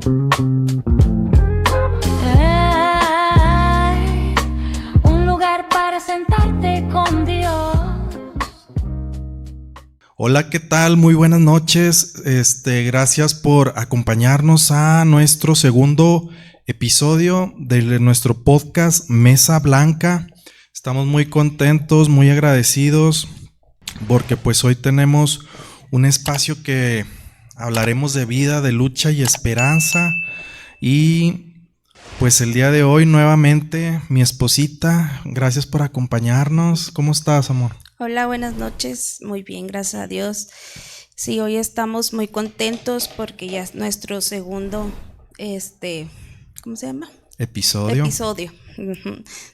Un lugar para sentarte con Dios. Hola, ¿qué tal? Muy buenas noches. Gracias por acompañarnos a nuestro segundo episodio de nuestro podcast Mesa Blanca. Estamos muy contentos, muy agradecidos porque pues hoy tenemos un espacio que hablaremos de vida, de lucha y esperanza. Y pues el día de hoy nuevamente mi esposita, gracias por acompañarnos. ¿Cómo estás, amor? Hola, buenas noches. Muy bien, gracias a Dios. Sí, hoy estamos muy contentos porque ya es nuestro segundo, ¿cómo se llama? Episodio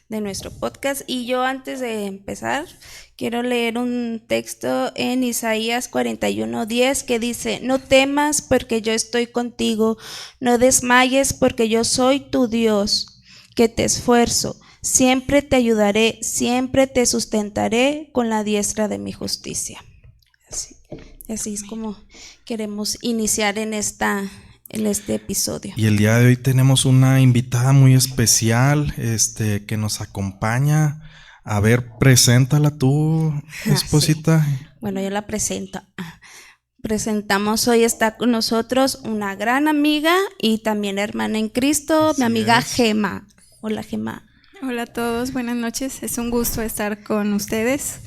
De nuestro podcast. Y yo antes de empezar quiero leer un texto en Isaías 41:10 que dice: no temas porque yo estoy contigo, no desmayes porque yo soy tu Dios, que te esfuerzo. Siempre te ayudaré, siempre te sustentaré con la diestra de mi justicia. Así es como queremos iniciar en este episodio. Y el día de hoy tenemos una invitada muy especial, que nos acompaña. A ver, preséntala tú, esposita. Sí. Bueno, yo la presento. Presentamos hoy, está con nosotros una gran amiga y también hermana en Cristo, mi amiga Gema. Hola, Gema. Hola a todos, buenas noches. Es un gusto estar con ustedes.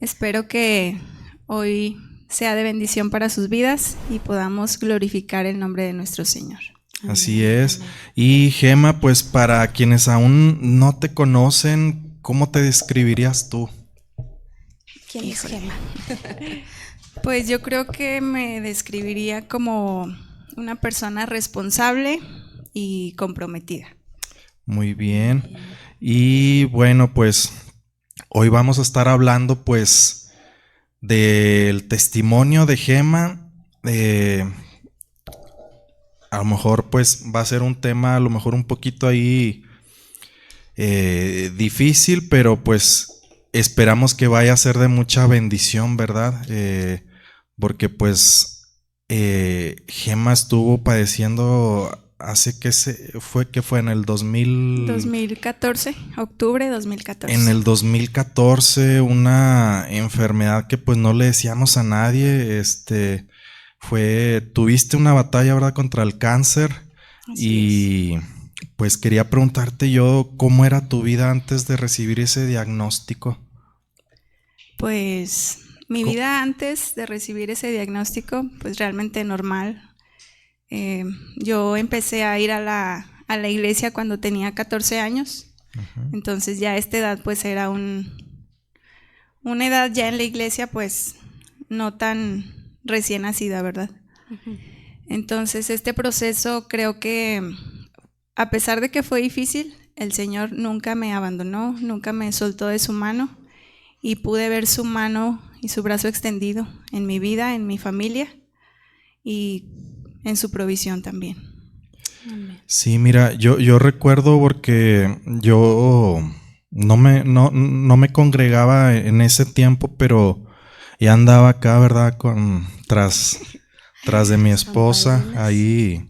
Espero que hoy sea de bendición para sus vidas y podamos glorificar el nombre de nuestro Señor. Así es. Y Gema, pues para quienes aún no te conocen, ¿cómo te describirías tú? ¿Quién es Gema? Pues yo creo que me describiría como una persona responsable y comprometida. Muy bien. Y bueno, pues hoy vamos a estar hablando pues del testimonio de Gema. A lo mejor pues va a ser un tema a lo mejor un poquito ahí difícil, pero pues esperamos que vaya a ser de mucha bendición, ¿verdad? Porque pues Gema estuvo padeciendo hace que fue en el 2014, octubre de 2014. En el 2014, una enfermedad que pues no le decíamos a nadie, tuviste una batalla, ¿verdad?, contra el cáncer. Así es. Pues quería preguntarte yo, ¿cómo era tu vida antes de recibir ese diagnóstico? Pues mi vida antes de recibir ese diagnóstico, pues realmente normal. Yo empecé a ir a la iglesia cuando tenía 14 años. Uh-huh. Entonces ya a esta edad pues era una edad ya en la iglesia pues no tan recién nacida, ¿verdad? Uh-huh. Entonces este proceso creo que a pesar de que fue difícil, el Señor nunca me abandonó, nunca me soltó de su mano y pude ver su mano y su brazo extendido en mi vida, en mi familia y en su provisión también. Sí, mira, yo recuerdo porque yo no me congregaba en ese tiempo, pero ya andaba acá, ¿verdad?, tras de mi esposa, ahí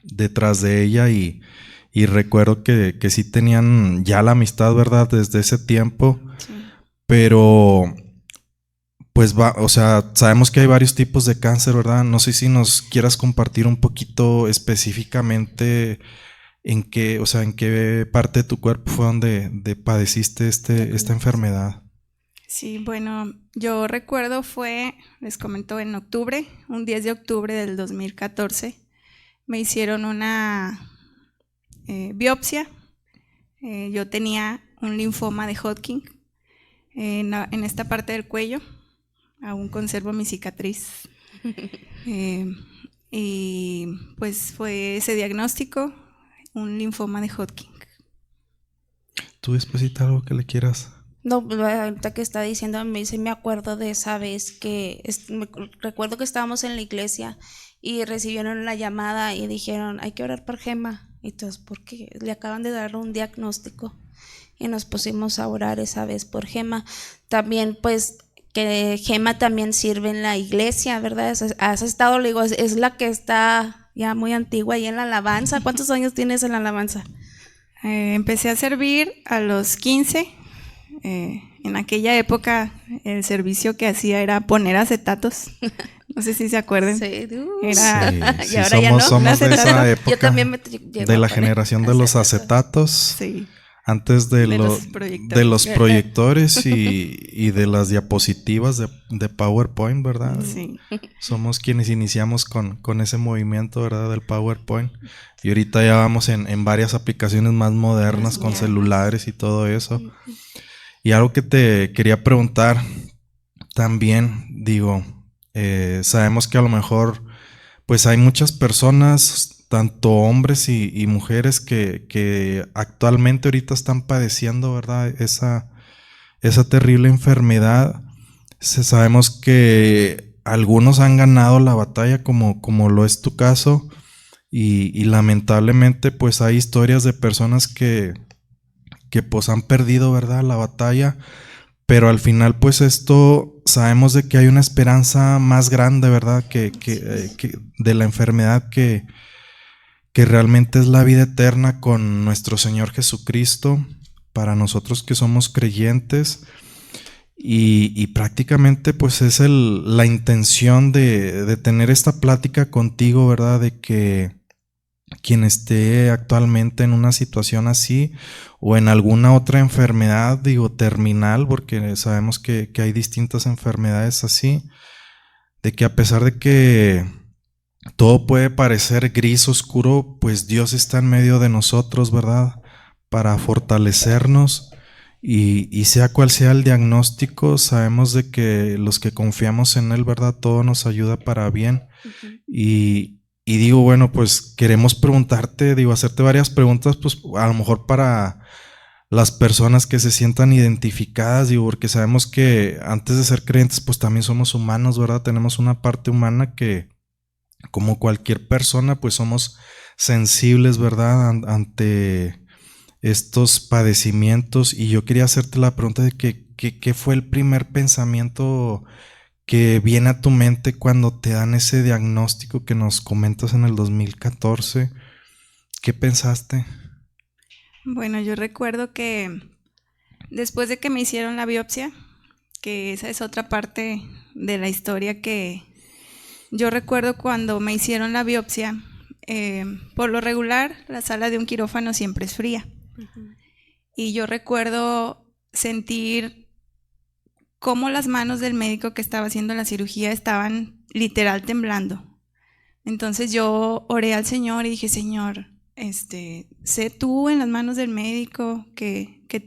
detrás de ella, y recuerdo que sí tenían ya la amistad, ¿verdad?, desde ese tiempo. Sí. Pero pues sabemos que hay varios tipos de cáncer, ¿verdad? No sé si nos quieras compartir un poquito específicamente en qué parte de tu cuerpo fue donde padeciste esta enfermedad. Sí, bueno, yo recuerdo les comento, en octubre, un 10 de octubre del 2014, me hicieron una biopsia. Yo tenía un linfoma de Hodgkin en esta parte del cuello. Aún conservo mi cicatriz. Y pues fue ese diagnóstico, un linfoma de Hodgkin. ¿Tú, esposita, algo que le quieras? No, ahorita que está diciendo, me acuerdo de esa vez que recuerdo que estábamos en la iglesia y recibieron la llamada y dijeron: hay que orar por Gema. Y entonces, ¿por qué? Le acaban de dar un diagnóstico y nos pusimos a orar esa vez por Gema. También pues que Gema también sirve en la iglesia, ¿verdad? Has estado, le digo, es la que está ya muy antigua, y en la alabanza. ¿Cuántos años tienes en la alabanza? Empecé a servir a los 15. En aquella época el servicio que hacía era poner acetatos. No sé si se acuerdan. Sí. Era, Sí, y ahora ya no. somos de esa época, Yo también me llego de a la poner generación de los acetatos, Sí. antes de los proyectores. proyectores y de las diapositivas de PowerPoint, ¿verdad? Sí. Somos quienes iniciamos con ese movimiento, ¿verdad? Del PowerPoint. Y ahorita ya vamos en varias aplicaciones más modernas con celulares y todo eso. Y algo que te quería preguntar también, digo, sabemos que a lo mejor pues hay muchas personas, tanto hombres y mujeres que actualmente ahorita están padeciendo, ¿verdad? Esa terrible enfermedad. Sabemos que algunos han ganado la batalla como lo es tu caso y lamentablemente pues hay historias de personas que pues han perdido, ¿verdad? La batalla. Pero al final, pues esto, sabemos de que hay una esperanza más grande, ¿verdad? Que de la enfermedad que realmente es la vida eterna con nuestro Señor Jesucristo, para nosotros que somos creyentes. Y prácticamente pues es la intención de tener esta plática contigo, ¿verdad? De que quien esté actualmente en una situación así o en alguna otra enfermedad, digo terminal, porque sabemos que hay distintas enfermedades así, de que a pesar de que todo puede parecer gris, oscuro, pues Dios está en medio de nosotros, ¿verdad? Para fortalecernos y sea cual sea el diagnóstico, sabemos de que los que confiamos en Él, ¿verdad? Todo nos ayuda para bien. Y digo, bueno, pues queremos preguntarte, hacerte varias preguntas, pues a lo mejor para las personas que se sientan identificadas, porque sabemos que antes de ser creyentes, pues también somos humanos, ¿verdad? Tenemos una parte humana que, como cualquier persona, pues somos sensibles, ¿verdad? Ante estos padecimientos. Y yo quería hacerte la pregunta de ¿qué fue el primer pensamiento que viene a tu mente cuando te dan ese diagnóstico que nos comentas en el 2014? ¿Qué pensaste? Bueno, yo recuerdo que después de que me hicieron la biopsia, que esa es otra parte de la historia que yo recuerdo cuando me hicieron la biopsia, por lo regular la sala de un quirófano siempre es fría. Y yo recuerdo sentir cómo las manos del médico que estaba haciendo la cirugía estaban literal temblando. Entonces yo oré al Señor y dije, Señor, sé tú en las manos del médico, que en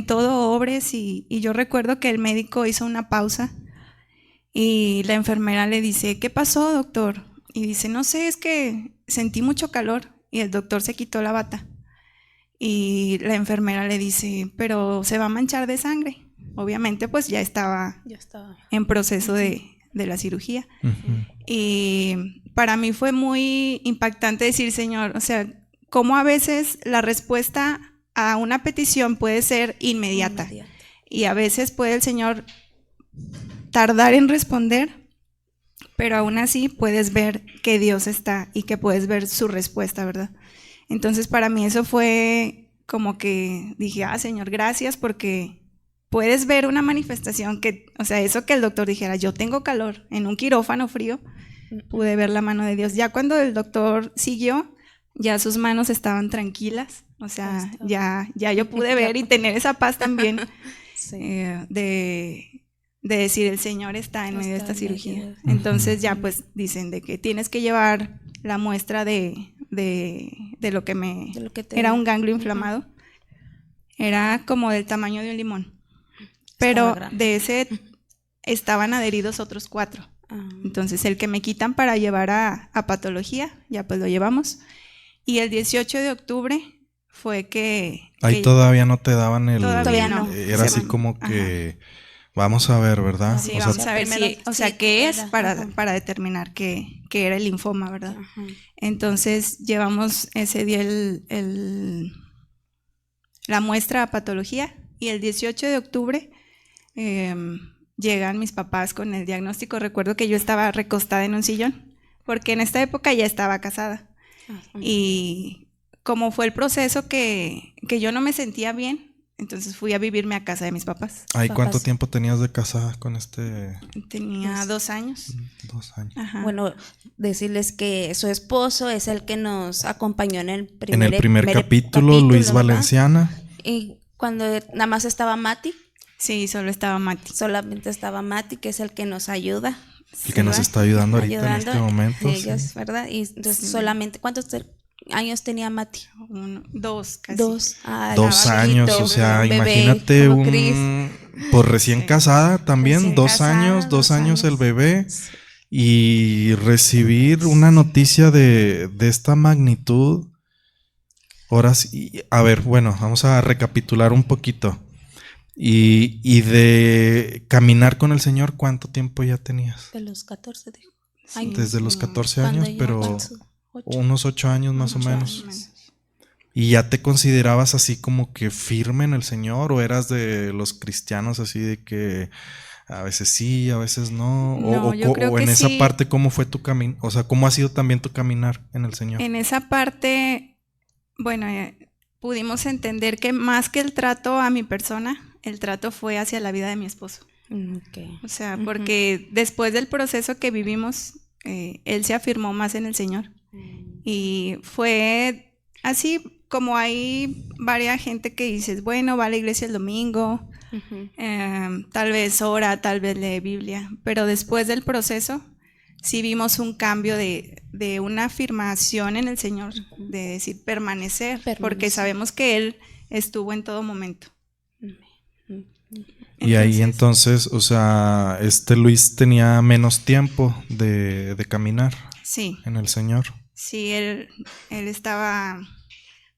todo obres. Y yo recuerdo que el médico hizo una pausa y la enfermera le dice, ¿qué pasó, doctor? Y dice, no sé, es que sentí mucho calor. Y el doctor se quitó la bata. Y la enfermera le dice, pero se va a manchar de sangre. Obviamente pues ya estaba en proceso de la cirugía. Y para mí fue muy impactante decir, Señor, o sea, cómo a veces la respuesta a una petición puede ser inmediata. Y a veces puede el Señor tardar en responder, pero aún así puedes ver que Dios está y que puedes ver su respuesta, ¿verdad? Entonces para mí eso fue como que dije, Señor, gracias, porque puedes ver una manifestación que, o sea, eso que el doctor dijera, yo tengo calor en un quirófano frío, pude ver la mano de Dios. Ya cuando el doctor siguió, ya sus manos estaban tranquilas, o sea, ya yo pude ver y tener esa paz también de decir, el Señor está en medio de esta cirugía. Entonces ya pues dicen de que tienes que llevar la muestra de lo que era un ganglio inflamado. Era como del tamaño de un limón. Pero de ese estaban adheridos otros 4. Entonces el que me quitan para llevar a patología, ya pues lo llevamos. Y el 18 de octubre fue que... Ahí todavía no te daban el... Todavía no. Era así como que... Vamos a ver, ¿verdad? Sí, vamos a ver si, o sea, qué es para determinar qué era el linfoma, ¿verdad? Entonces llevamos ese día la muestra a patología y el 18 de octubre llegan mis papás con el diagnóstico. Recuerdo que yo estaba recostada en un sillón porque en esta época ya estaba casada. Y como fue el proceso que yo no me sentía bien, entonces fui a vivirme a casa de mis papás. Ay, ¿cuánto tiempo tenías de casada con este? Tenía 2 años. 2 años. Ajá. Bueno, decirles que su esposo es el que nos acompañó en el primer, capítulo, Luis ¿verdad? Valenciana. Y cuando nada más estaba Mati, Sí, solo estaba Mati. solamente estaba Mati, que es el que nos ayuda. El que nos está ayudando ahorita en este momento. Ellas, Sí. ¿verdad? Y entonces Sí. solamente, ¿cuántos años tenía Mati? 2 casi. 2. Ah, 2 estaba años, chiquito, o sea, un bebé, imagínate como Chris. pues recién Sí. casada también, Recién 2 casada, años, 2 2 años el años. bebé. Y recibir una noticia de esta magnitud. Ahora sí, a ver, bueno, vamos a recapitular un poquito. Y de caminar con el Señor, ¿cuánto tiempo ya tenías? De los 14, dijo. Sí. Ay, Desde los 14 cuando años, yo pero alcanzo 8. unos 8 años más o 8 menos. años. ¿Y ya te considerabas así como que firme en el Señor? ¿O eras de los cristianos así de que a veces sí, a veces no? No, yo creo o en que esa sí. parte, ¿cómo fue tu camino? O sea, ¿cómo ha sido también tu caminar en el Señor? En esa parte, bueno, pudimos entender que más que el trato a mi persona, el trato fue hacia la vida de mi esposo. Ok. O sea, Ujú. porque después del proceso que vivimos, él se afirmó más en el Señor. Y fue así como hay varias gente que dices, bueno, va a la iglesia el domingo, Ujú. tal vez ora, tal vez lee Biblia, pero después del proceso sí vimos un cambio de una afirmación en el Señor, de decir permanecer, porque Permanecer. sabemos que Él estuvo en todo momento. Y ahí entonces, o sea, Luis tenía menos tiempo de caminar Sí, en el Señor. sí, él estaba,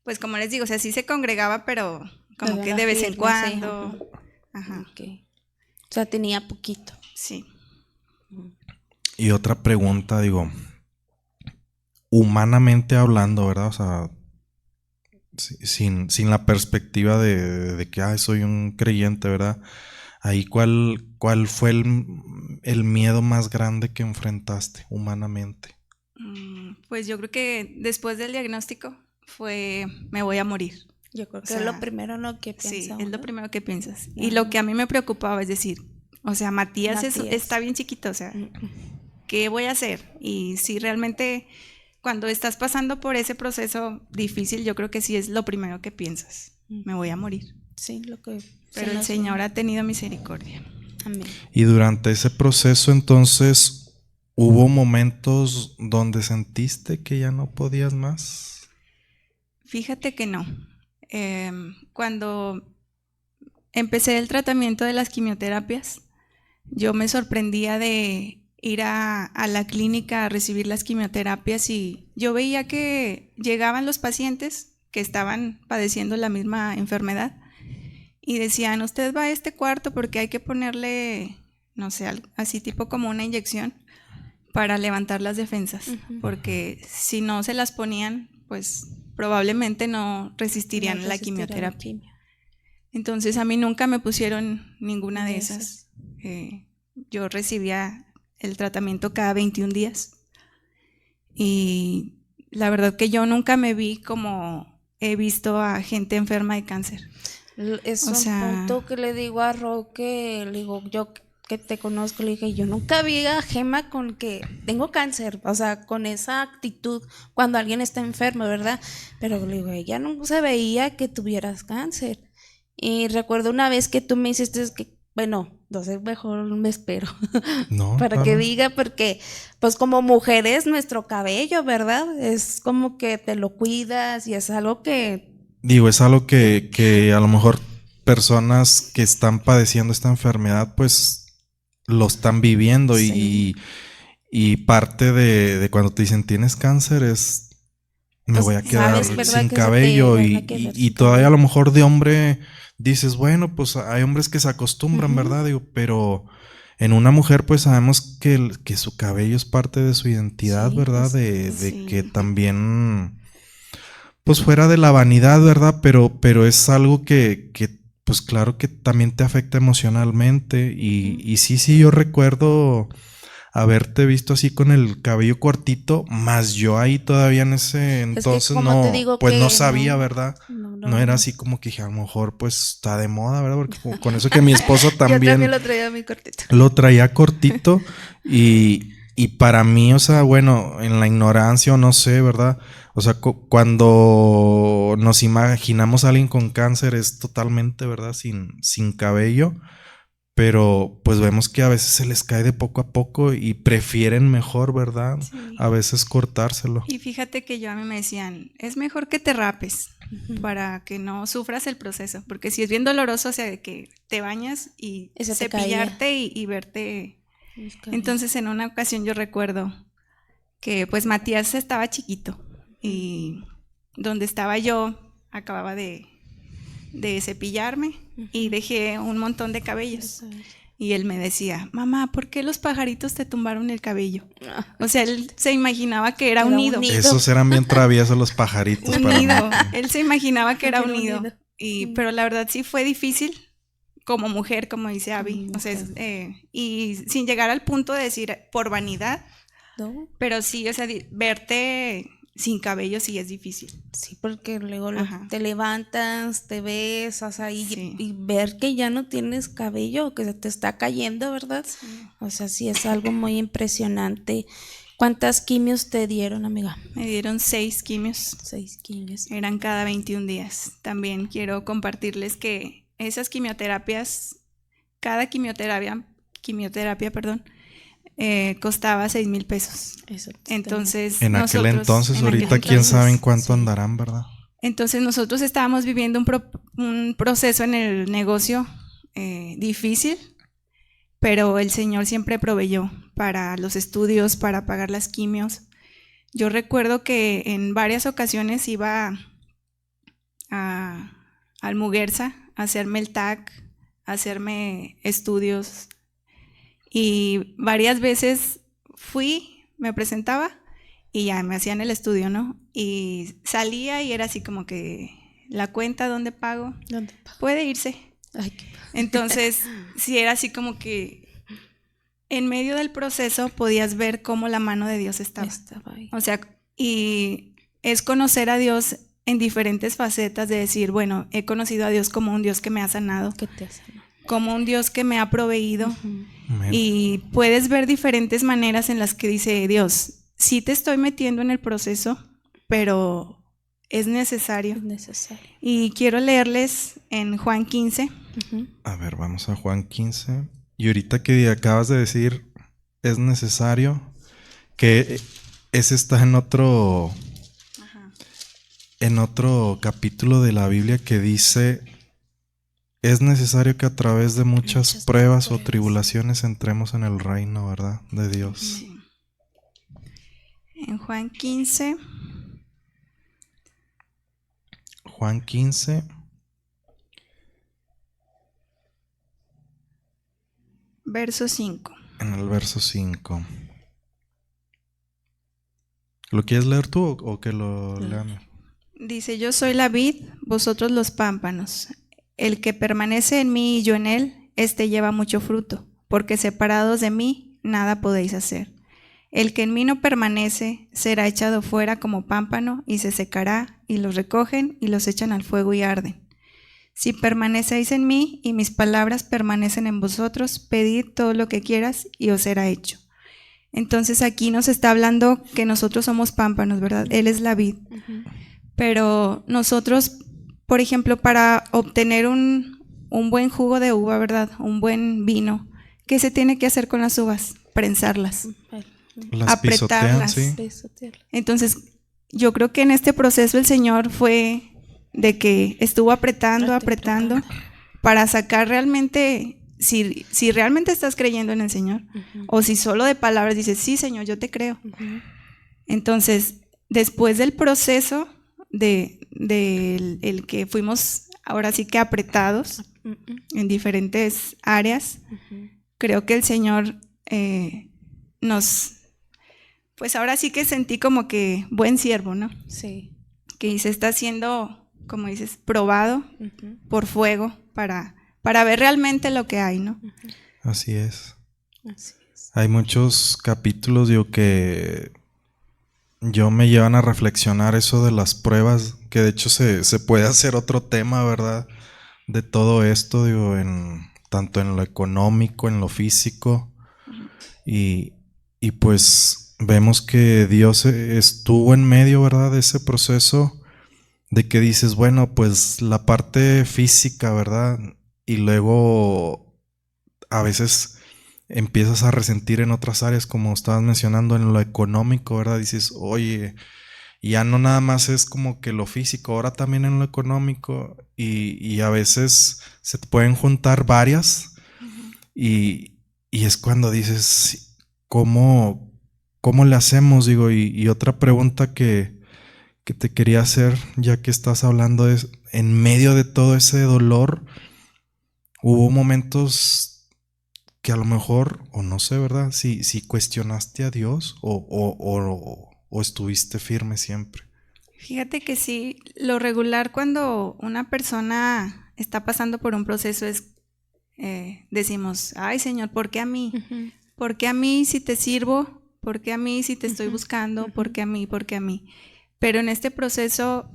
pues como les digo, o sea, sí se congregaba, pero como Pero que no de vez en firme, sí, cuando. Ajá, Ok. O sea, tenía poquito. sí. Y otra pregunta, digo, humanamente hablando, ¿verdad? O sea, sin la perspectiva de que soy un creyente, ¿verdad? Ahí, ¿cuál fue el miedo más grande que enfrentaste humanamente? Pues yo creo que después del diagnóstico fue, me voy a morir. Yo creo O que sea, es lo primero en lo que Sí, piensa es lo uno. primero que piensas. Y Ajá. lo que a mí me preocupaba es decir, o sea, Matías. Matías. Está bien chiquito, o sea, ¿qué voy a hacer? Y si realmente cuando estás pasando por ese proceso difícil, yo creo que sí es lo primero que piensas, me voy a morir. Sí, lo que... Pero el Señor ha tenido misericordia. Amén. Y durante ese proceso, entonces, ¿hubo momentos donde sentiste que ya no podías más? Fíjate que no. Cuando empecé el tratamiento de las quimioterapias, yo me sorprendía de ir a la clínica a recibir las quimioterapias y yo veía que llegaban los pacientes que estaban padeciendo la misma enfermedad y decían, usted va a este cuarto porque hay que ponerle, no sé, así tipo como una inyección para levantar las defensas, porque si no se las ponían, pues probablemente no resistirían la quimioterapia. Entonces a mí nunca me pusieron ninguna de esas. Yo recibía el tratamiento cada 21 días y la verdad que yo nunca me vi como he visto a gente enferma de cáncer. Es un punto que le digo a Roque, le digo, yo que te conozco, le dije, yo nunca vi a Gema con que tengo cáncer, o sea, con esa actitud cuando alguien está enfermo, ¿verdad? Pero le digo, ella no se veía que tuvieras cáncer. Y recuerdo una vez que tú me hiciste que, bueno, entonces mejor me espero. No, para claro. que diga, porque pues como mujeres nuestro cabello, ¿verdad? Es como que te lo cuidas y es algo que... Digo, es algo que a lo mejor personas que están padeciendo esta enfermedad pues lo están viviendo. Sí. Y parte de cuando te dicen tienes cáncer es me pues voy a quedar sin cabello y todavía a lo mejor de hombre dices, bueno, pues hay hombres que se acostumbran, ¿verdad? Digo, pero en una mujer pues sabemos que su cabello es parte de su identidad, ¿verdad? De que también pues fuera de la vanidad, ¿verdad? Pero es algo que pues claro que también te afecta emocionalmente y sí, yo recuerdo haberte visto así con el cabello cortito, más yo ahí todavía en ese entonces como no, te digo pues que no sabía, ¿verdad? No, No era así como que dije, a lo mejor pues está de moda, ¿verdad? Porque con eso que mi esposo Yo también también lo traía muy cortito. lo traía cortito y para mí, o sea, bueno, en la ignorancia o no sé, ¿verdad? O sea, cuando nos imaginamos a alguien con cáncer es totalmente, ¿verdad? Sin cabello, pero pues vemos que a veces se les cae de poco a poco y prefieren mejor, ¿verdad? Sí. A veces cortárselo. Y fíjate que a mí me decían, es mejor que te rapes para que no sufras el proceso, porque si es bien doloroso, o sea, de que te bañas y Eso te cepillarte y verte. Entonces en una ocasión yo recuerdo que pues Matías estaba chiquito y donde estaba yo acababa de cepillarme y dejé un montón de cabellos. Y él me decía, mamá, ¿por qué los pajaritos te tumbaron el cabello? O sea, él se imaginaba que era un nido. Esos eran bien traviesos los pajaritos. Un para mí. nido. Él se imaginaba que era un Era un nido. nido. Pero la verdad sí fue difícil como mujer, como dice Abby. Como O sea, mujer. y sin llegar al punto de decir por vanidad, ¿No? pero sí, o sea, verte sin cabello sí es difícil. Sí, porque luego Ajá. te levantas, te ves, o sea, Sí. y ver que ya no tienes cabello, que se te está cayendo, ¿verdad? O sea, sí es algo muy impresionante. ¿Cuántas quimios te dieron, amiga? Me dieron 6 quimios. 6 quimios. Eran cada 21 días. También quiero compartirles que esas quimioterapias, cada quimioterapia, costaba 6,000 pesos. Eso. Entonces, En aquel nosotros- entonces, en ahorita aquel quién sabe en entonces, cuánto sí. andarán, ¿verdad? Entonces nosotros estábamos viviendo un proceso en el negocio difícil, pero el Señor siempre proveyó para los estudios, para pagar las quimios. Yo recuerdo que en varias ocasiones iba al Muguerza a hacerme el TAC, a hacerme estudios, y varias veces fui, me presentaba y ya me hacían el estudio, ¿no? Y salía y era así como que la cuenta, ¿dónde pago? ¿Dónde? Puede irse. Ay, qué Entonces, sí era así como que en medio del proceso podías ver cómo la mano de Dios estaba. estaba ahí. O sea, y es conocer a Dios en diferentes facetas de decir, bueno, he conocido a Dios como un Dios que me ha sanado, ¿Qué te hace? como un Dios que me ha proveído. Amén. Y puedes ver diferentes maneras en las que dice Dios, sí te estoy metiendo en el proceso, pero es necesario. Es necesario. Y quiero leerles en Juan 15. A ver, vamos a Juan 15. Y ahorita que acabas de decir, es necesario, que ese está en otro capítulo de la Biblia que dice, es necesario que a través de muchas pruebas o tribulaciones entremos en el reino, ¿verdad? De Dios. Sí. En Juan 15, Juan 15, verso 5. en el verso 5. ¿Lo quieres leer tú o que lo leamos? Dice, yo soy la vid, vosotros los pámpanos. El que permanece en mí y yo en él, éste lleva mucho fruto, porque separados de mí, nada podéis hacer. El que en mí no permanece, será echado fuera como pámpano y se secará, y los recogen y los echan al fuego y arden. Si permanecéis en mí y mis palabras permanecen en vosotros, pedid todo lo que quieras y os será hecho. Entonces aquí nos está hablando que nosotros somos pámpanos, ¿verdad? Él es la vid. Pero nosotros, por ejemplo, para obtener un buen jugo de uva, ¿verdad? Un buen vino, ¿qué se tiene que hacer con las uvas? Prensarlas, Las pisotean, apretarlas. sí. Entonces, yo creo que en este proceso el Señor fue de que estuvo apretando para sacar realmente, si realmente estás creyendo en el Señor, o si solo de palabras dices, sí, Señor, yo te creo. Entonces, después del proceso el que fuimos ahora sí que apretados en diferentes áreas, creo que el Señor pues ahora sí que sentí como que buen siervo, ¿no? Sí. Que se está siendo, como dices, probado por fuego para ver realmente lo que hay, ¿no? Así es. Así es. Hay muchos capítulos, digo, que yo me llevan a reflexionar eso de las pruebas, que de hecho se puede hacer otro tema, ¿verdad? De todo esto, digo, tanto en lo económico, en lo físico, y, y pues vemos que Dios estuvo en medio, ¿verdad? De ese proceso, de que dices, bueno, pues la parte física, ¿verdad? Y luego a veces empiezas a resentir en otras áreas, como estabas mencionando, en lo económico, ¿verdad? Dices, oye, ya no nada más es como que lo físico, ahora también en lo económico, y a veces se te pueden juntar varias, y es cuando dices, ¿cómo le hacemos? Digo, y otra pregunta que te quería hacer, ya que estás hablando, es, en medio de todo ese dolor, hubo momentos que a lo mejor, o no sé, ¿verdad? Si cuestionaste a Dios o estuviste firme siempre. Fíjate que sí, lo regular cuando una persona está pasando por un proceso es, decimos, ay Señor, ¿por qué a mí? Ujú. ¿Por qué a mí si te sirvo? ¿Por qué a mí si te estoy Ujú, buscando? ujú. ¿Por qué a mí? ¿Por qué a mí? Pero en este proceso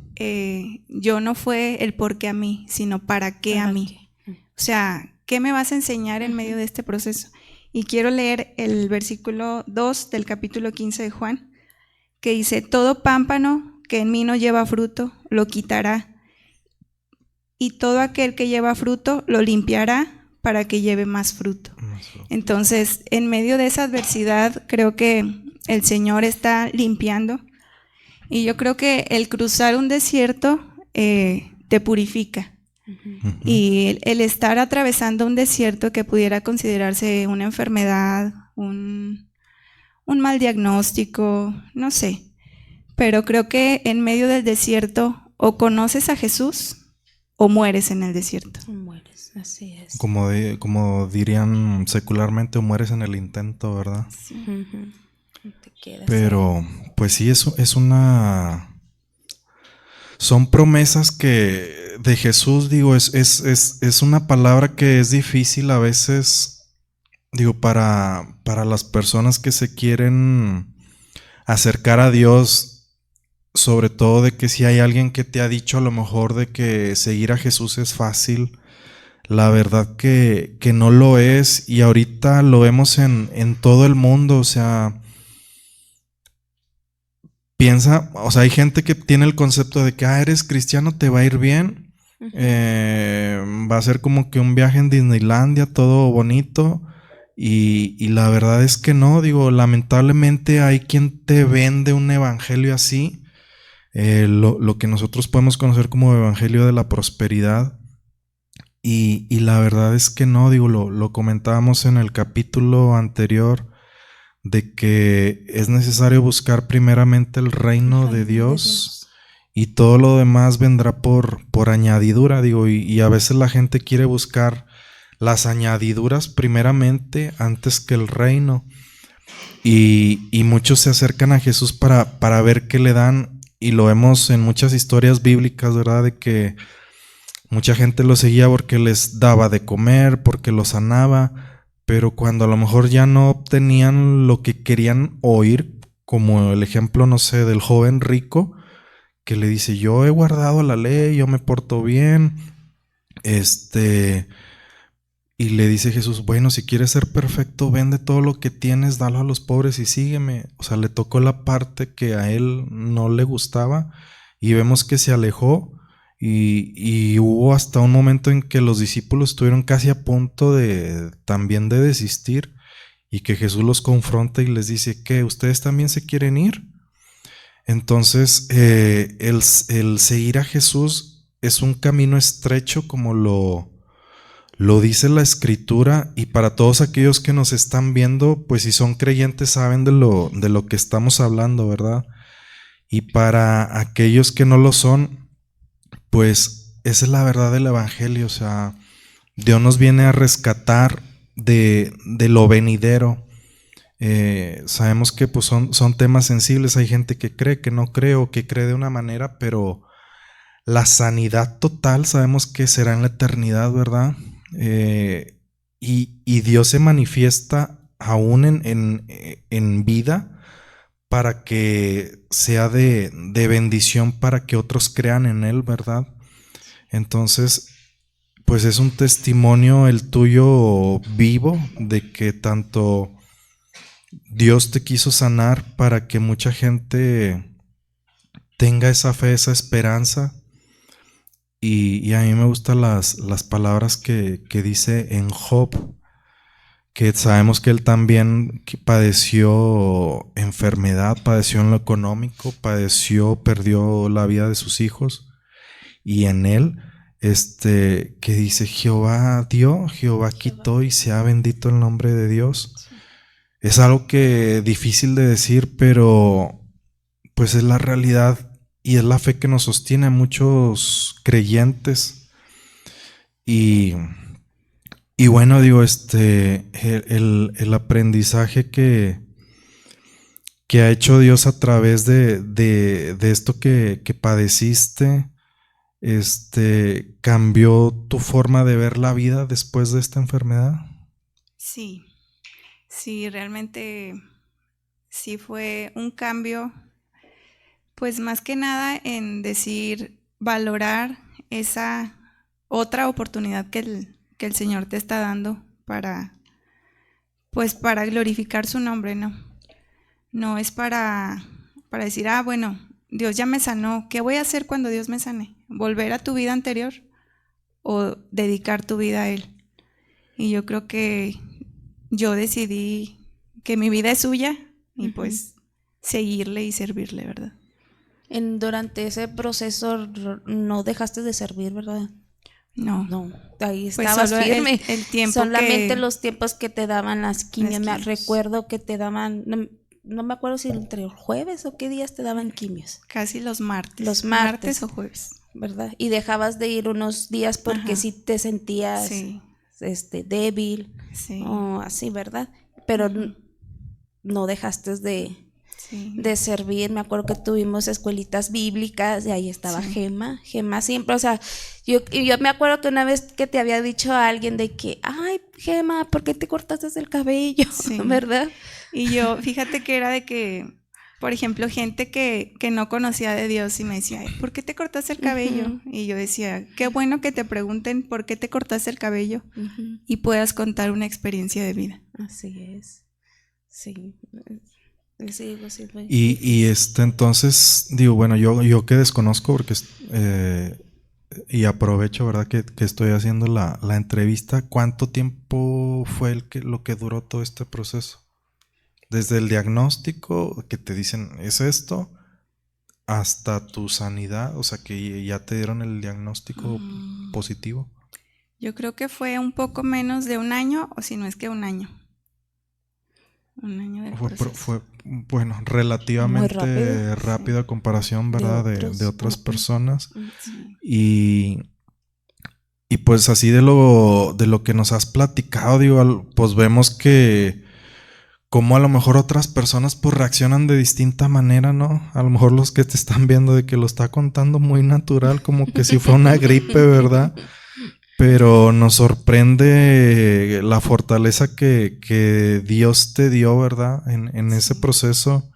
yo no fue el por qué a mí, sino para qué a ¿Para mí. qué? O sea, ¿qué me vas a enseñar en medio de este proceso? Y quiero leer el versículo 2 del capítulo 15 de Juan, que dice, todo pámpano que en mí no lleva fruto, lo quitará, y todo aquel que lleva fruto, lo limpiará para que lleve más fruto. Entonces, en medio de esa adversidad, creo que el Señor está limpiando, y yo creo que el cruzar un desierto te purifica. Ujú. Y el estar atravesando un desierto que pudiera considerarse una enfermedad, un mal diagnóstico, no sé. Pero creo que en medio del desierto o conoces a Jesús o mueres en el desierto. Mueres, así es. Como dirían secularmente, o mueres en el intento, ¿verdad? Ujú. Y te quedas Pero, pues sí, es una... Son promesas que de Jesús, digo, es una palabra que es difícil a veces, digo, para las personas que se quieren acercar a Dios, sobre todo de que si hay alguien que te ha dicho a lo mejor de que seguir a Jesús es fácil, la verdad que no lo es, y ahorita lo vemos en todo el mundo, o sea... Piensa, o sea, hay gente que tiene el concepto de que, eres cristiano, te va a ir bien, Ujú. va a ser como que un viaje en Disneylandia, todo bonito, y la verdad es que no, digo, lamentablemente hay quien te vende un evangelio así, lo que nosotros podemos conocer como evangelio de la prosperidad, y la verdad es que no, digo, lo comentábamos en el capítulo anterior, de que es necesario buscar primeramente el reino de Dios y todo lo demás vendrá por añadidura, digo, y a veces la gente quiere buscar las añadiduras primeramente antes que el reino, y muchos se acercan a Jesús para ver qué le dan, y lo vemos en muchas historias bíblicas, ¿verdad? De que mucha gente lo seguía porque les daba de comer, porque lo sanaba, pero cuando a lo mejor ya no obtenían lo que querían oír, como el ejemplo, no sé, del joven rico, que le dice, yo he guardado la ley, yo me porto bien, y le dice Jesús, bueno, si quieres ser perfecto, vende todo lo que tienes, dalo a los pobres y sígueme. O sea, le tocó la parte que a él no le gustaba, y vemos que se alejó, y hubo hasta un momento en que los discípulos estuvieron casi a punto también de desistir, y que Jesús los confronta y les dice, ¿qué? ¿Ustedes también se quieren ir? Entonces, el seguir a Jesús es un camino estrecho, como lo dice la escritura, y para todos aquellos que nos están viendo, pues si son creyentes saben de lo que estamos hablando, ¿verdad? Y para aquellos que no lo son, pues esa es la verdad del evangelio, o sea, Dios nos viene a rescatar de lo venidero. Sabemos que pues son temas sensibles, hay gente que cree, que no cree, o que cree de una manera, pero la sanidad total sabemos que será en la eternidad, ¿verdad? Y Dios se manifiesta aún en vida, para que sea de bendición para que otros crean en Él, ¿verdad? Entonces, pues es un testimonio el tuyo vivo de que tanto Dios te quiso sanar para que mucha gente tenga esa fe, esa esperanza. Y a mí me gustan las palabras que dice en Job, que sabemos que él también padeció enfermedad, padeció en lo económico, perdió la vida de sus hijos, y en él, que dice: Jehová dio, Jehová quitó, y sea bendito el nombre de Dios. Es algo que difícil de decir, pero pues es la realidad y es la fe que nos sostiene a muchos creyentes. Y bueno, digo, el aprendizaje que ha hecho Dios a través de esto que padeciste, cambió tu forma de ver la vida después de esta enfermedad. Sí, realmente sí fue un cambio, pues más que nada en decir, valorar esa otra oportunidad que el Señor te está dando para glorificar su nombre, ¿no? No es para decir, bueno, Dios ya me sanó, ¿qué voy a hacer cuando Dios me sane? ¿Volver a tu vida anterior o dedicar tu vida a Él? Y yo creo que yo decidí que mi vida es suya y pues seguirle y servirle, ¿verdad? Durante ese proceso no dejaste de servir, ¿verdad? No, ahí pues estabas solo firme. el tiempo solamente los tiempos que te daban las quimios. Me quimios. recuerdo que te daban, no me acuerdo si entre jueves o qué días te daban quimios. Casi los martes. Los martes o jueves. ¿Verdad? Y dejabas de ir unos días porque sí te sentías débil, o así, ¿verdad? Pero no dejaste de servir. Me acuerdo que tuvimos escuelitas bíblicas y ahí estaba Gema siempre, o sea, yo me acuerdo que una vez que te había dicho a alguien de que, ay, Gema, ¿por qué te cortaste el cabello? ¿Verdad? Y yo, fíjate que era de que, por ejemplo, gente que no conocía de Dios y me decía, ¿por qué te cortaste el cabello? Y yo decía, qué bueno que te pregunten por qué te cortaste el cabello y puedas contar una experiencia de vida. Así es, sí. Sí, Y entonces, digo, bueno, yo que desconozco porque y aprovecho, ¿verdad? Que estoy haciendo la entrevista. ¿Cuánto tiempo fue lo que duró todo este proceso? Desde el diagnóstico que te dicen es esto, hasta tu sanidad, o sea que ya te dieron el diagnóstico positivo. Yo creo que fue un poco menos de un año, o si no es que un año. Un año de proceso. Fue bueno, relativamente rápido a comparación, ¿verdad? De otras personas. Y pues así de lo que nos has platicado, digo, pues vemos que como a lo mejor otras personas pues reaccionan de distinta manera, ¿no? A lo mejor los que te están viendo de que lo está contando muy natural, como que si fue una gripe, ¿verdad? Pero nos sorprende la fortaleza que Dios te dio, ¿verdad? En ese proceso.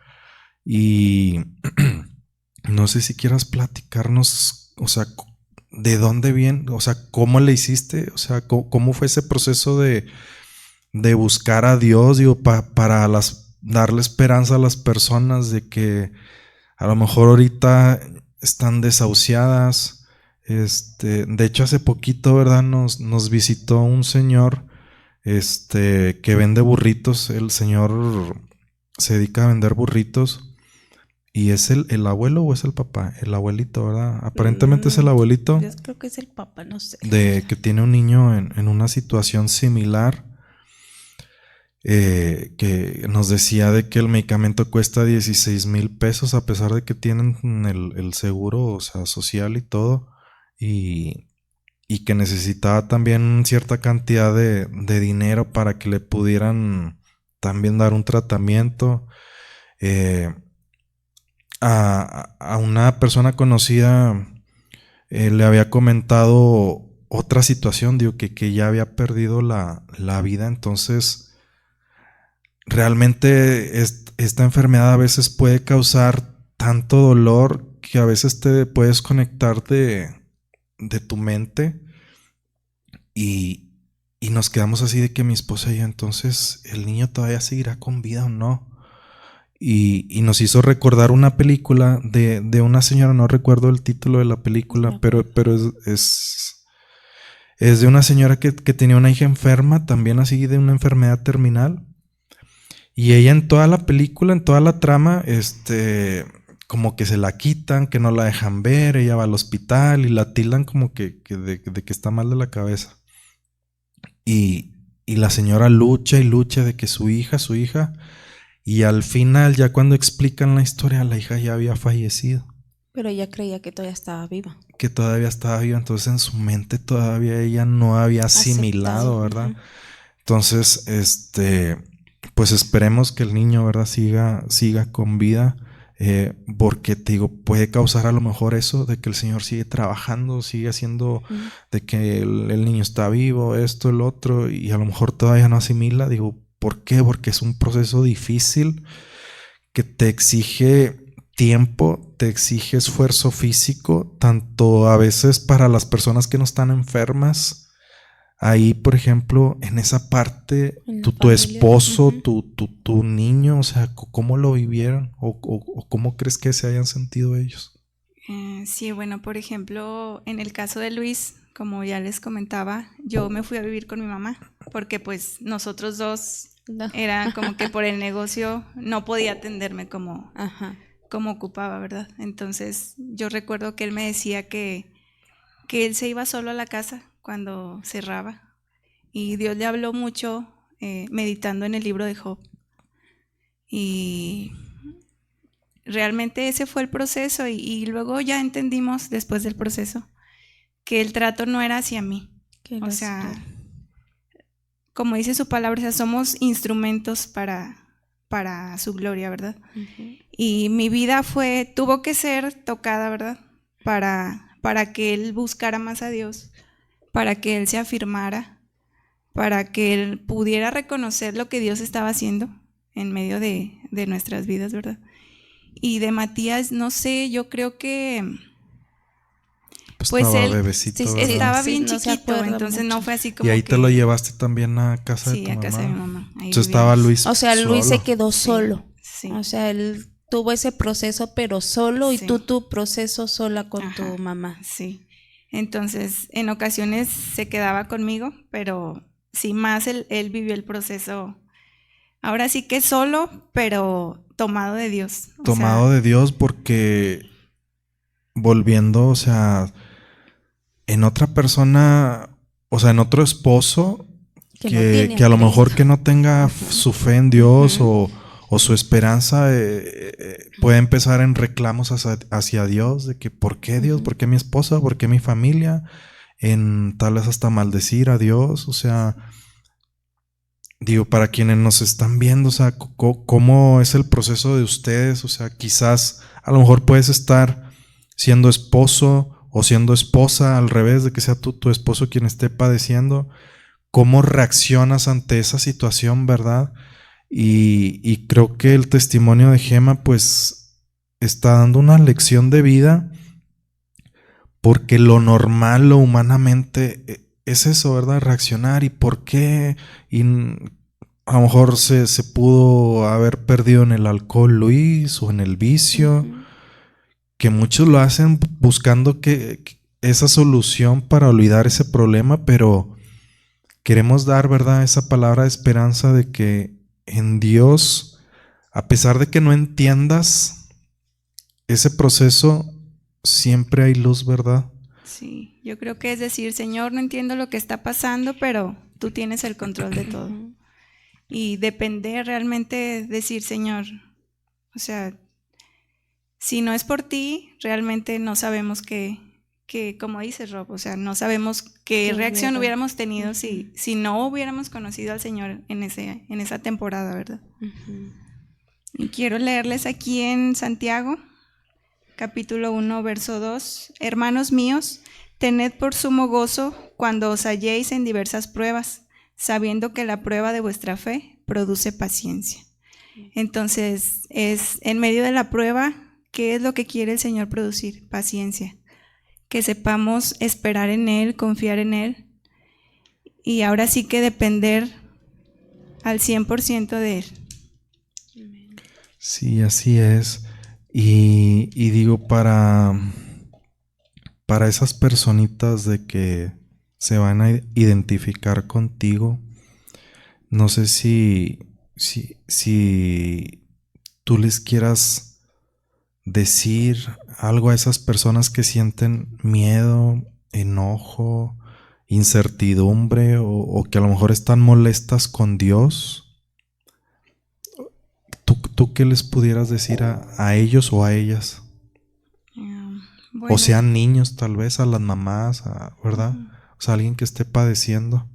Y no sé si quieras platicarnos, o sea, ¿de dónde viene? O sea, ¿cómo le hiciste? O sea, ¿cómo fue ese proceso de buscar a Dios, digo, para darle esperanza a las personas de que a lo mejor ahorita están desahuciadas? De hecho, hace poquito, ¿verdad? Nos visitó un señor que vende burritos. El señor se dedica a vender burritos. ¿Y es el abuelo o es el papá? El abuelito, ¿verdad? Aparentemente es el abuelito. Yo creo que es el papá, no sé. De que tiene un niño en una situación similar. Que nos decía de que el medicamento cuesta 16,000 pesos a pesar de que tienen el seguro, o sea, social y todo. Y que necesitaba también cierta cantidad de dinero para que le pudieran también dar un tratamiento. A una persona conocida le había comentado otra situación, digo, que ya había perdido la vida. Entonces realmente esta enfermedad a veces puede causar tanto dolor que a veces te puedes conectar de tu mente y nos quedamos así de que mi esposa y yo, entonces, ¿el niño todavía seguirá con vida o no? Y nos hizo recordar una película de una señora, no recuerdo el título de la película, pero es de una señora que tenía una hija enferma, también así de una enfermedad terminal. Y ella en toda la película, en toda la trama, como que se la quitan, que no la dejan ver, ella va al hospital y la tildan como que de que está mal de la cabeza. Y la señora lucha y lucha de que su hija, y al final, ya cuando explican la historia, la hija ya había fallecido. Pero ella creía que todavía estaba viva. Que todavía estaba viva, entonces en su mente todavía ella no había asimilado, ¿verdad? Entonces, pues esperemos que el niño, ¿verdad? Siga con vida, porque te digo, puede causar a lo mejor eso de que el Señor sigue trabajando, sigue haciendo de que el niño está vivo, esto, el otro, y a lo mejor todavía no asimila. Digo, ¿por qué? Porque es un proceso difícil que te exige tiempo, te exige esfuerzo físico, tanto a veces para las personas que no están enfermas. Ahí, por ejemplo, en esa parte, tu esposo, tu niño, o sea, ¿cómo lo vivieron? ¿O cómo crees que se hayan sentido ellos? Sí, bueno, por ejemplo, en el caso de Luis, como ya les comentaba, yo me fui a vivir con mi mamá, porque pues nosotros dos era como que por el negocio no podía atenderme como ocupaba, ¿verdad? Entonces yo recuerdo que él me decía que él se iba solo a la casa cuando cerraba, y Dios le habló mucho meditando en el libro de Job, y realmente ese fue el proceso, y luego ya entendimos después del proceso que el trato no era hacia mí, o sea, como dice su palabra, o sea, somos instrumentos para su gloria, ¿verdad? Y mi vida tuvo que ser tocada, ¿verdad? Para que él buscara más a Dios, para que él se afirmara, para que él pudiera reconocer lo que Dios estaba haciendo en medio de nuestras vidas, ¿verdad? Y de Matías, no sé, yo creo que pues estaba él bebecito, sí, estaba bien chiquito, entonces no fue así como y ahí que... te lo llevaste también a casa de tu mamá. Sí, a casa de mi mamá. Entonces estaba Luis O sea, Luis solo. se quedó solo. Sí. O sea, él tuvo ese proceso, pero solo, y tú tu proceso sola con tu mamá. Sí. Entonces, en ocasiones se quedaba conmigo, pero sí, más él vivió el proceso. Ahora sí que solo, pero tomado de Dios. Tomado de Dios, porque volviendo, o sea, en otra persona, o sea, en otro esposo que a lo mejor que no tenga su fe en Dios o su esperanza, puede empezar en reclamos hacia Dios, de que ¿por qué Dios? ¿Por qué mi esposa? ¿Por qué mi familia? En tal vez hasta maldecir a Dios. O sea, digo, para quienes nos están viendo, o sea, ¿cómo es el proceso de ustedes? O sea, quizás a lo mejor puedes estar siendo esposo o siendo esposa, al revés, de que sea tu esposo quien esté padeciendo. ¿Cómo reaccionas ante esa situación, verdad? Y creo que el testimonio de Gema pues está dando una lección de vida, porque lo normal, lo humanamente es eso, ¿verdad? Reaccionar. ¿Y por qué? Y a lo mejor se pudo haber perdido en el alcohol Luis, o en el vicio, que muchos lo hacen buscando que esa solución para olvidar ese problema, pero queremos dar, ¿verdad?, esa palabra de esperanza de que en Dios, a pesar de que no entiendas ese proceso, siempre hay luz, ¿verdad? Sí, yo creo que es decir, Señor, no entiendo lo que está pasando, pero tú tienes el control de todo. Y depender realmente, decir, Señor, o sea, si no es por ti, realmente no sabemos qué, como dice Rob, o sea, no sabemos qué reacción hubiéramos tenido si no hubiéramos conocido al Señor en esa temporada, ¿verdad? Y quiero leerles aquí en Santiago, capítulo 1, verso 2. Hermanos míos, tened por sumo gozo cuando os halléis en diversas pruebas, sabiendo que la prueba de vuestra fe produce paciencia. Entonces, es en medio de la prueba, ¿qué es lo que quiere el Señor producir? Paciencia. Que sepamos esperar en Él, confiar en Él, y ahora sí que depender al 100% de Él. Sí, así es. Y digo, para esas personitas de que se van a identificar contigo, no sé si tú les quieras decir algo a esas personas que sienten miedo, enojo, incertidumbre o que a lo mejor están molestas con Dios. ¿Tú qué les pudieras decir a ellos o a ellas? Bueno, O sean niños tal vez, a las mamás, ¿verdad? O sea, alguien que esté padeciendo.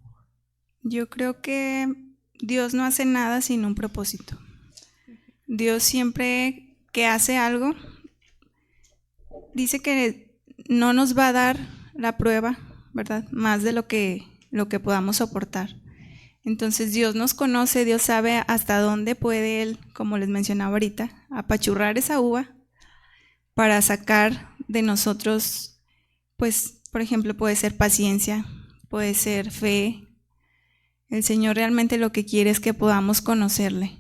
yo creo que Dios no hace nada sin un propósito. Dios siempre que hace algo, dice que no nos va a dar la prueba, ¿verdad? Más de lo que podamos soportar. Entonces Dios nos conoce, Dios sabe hasta dónde puede Él, como les mencionaba ahorita, apachurrar esa uva para sacar de nosotros, pues, por ejemplo, puede ser paciencia, puede ser fe. El Señor realmente lo que quiere es que podamos conocerle,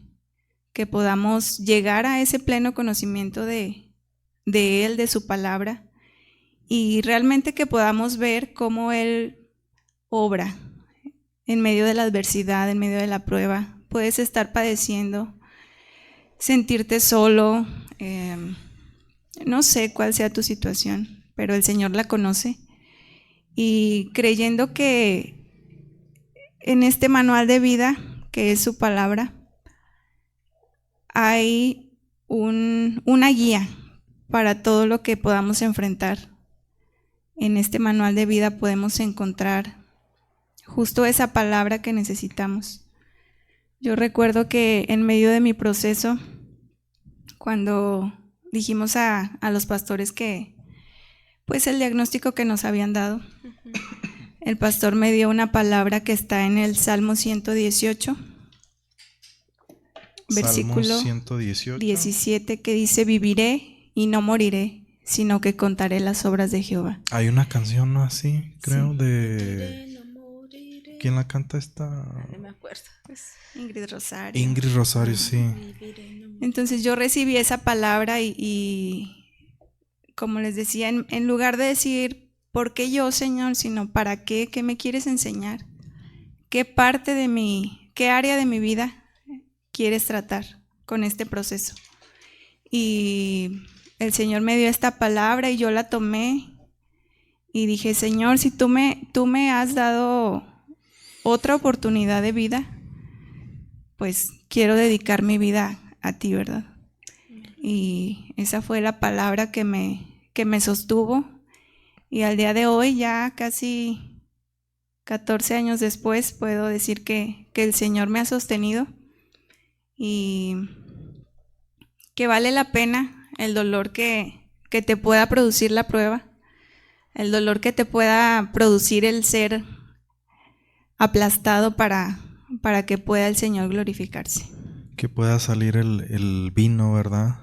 que podamos llegar a ese pleno conocimiento de Él, de su palabra, y realmente que podamos ver cómo Él obra en medio de la adversidad, en medio de la prueba. Puedes estar padeciendo, sentirte solo, no sé cuál sea tu situación, pero el Señor la conoce, y creyendo que en este manual de vida, que es su palabra, hay una guía para todo lo que podamos enfrentar. En este manual de vida podemos encontrar justo esa palabra que necesitamos. Yo recuerdo que en medio de mi proceso, cuando dijimos a los pastores que, pues, el diagnóstico que nos habían dado, el pastor me dio una palabra que está en el Salmo 118, versículo 118. 17, que dice: viviré y no moriré, sino que contaré las obras de Jehová. Hay una canción, ¿no? Así, creo, Sí. de... ¿Quién la canta esta? No me acuerdo. Ingrid Rosario. Ingrid Rosario, sí. Entonces yo recibí esa palabra y como les decía, en lugar de decir, ¿por qué yo, Señor? Sino, ¿para qué? ¿Qué me quieres enseñar? ¿Qué parte de qué área de mi vida quieres tratar con este proceso? Y el Señor me dio esta palabra y yo la tomé y dije: Señor, si tú me has dado otra oportunidad de vida, pues quiero dedicar mi vida a ti, ¿verdad? Y esa fue la palabra que me sostuvo, y al día de hoy, ya casi 14 años después, puedo decir que el Señor me ha sostenido y que vale la pena el dolor que te pueda producir la prueba, el dolor que te pueda producir el ser aplastado para que pueda el Señor glorificarse. Que pueda salir el vino, ¿verdad?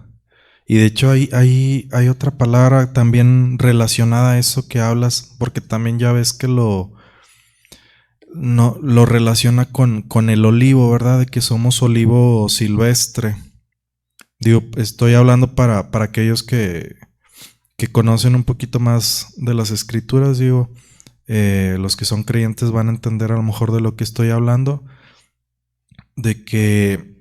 Y de hecho hay otra palabra también relacionada a eso que hablas, porque también ya ves que lo relaciona con el olivo, ¿verdad? De que somos olivo silvestre. Digo, estoy hablando para aquellos que conocen un poquito más de las escrituras, digo, los que son creyentes van a entender a lo mejor de lo que estoy hablando, de que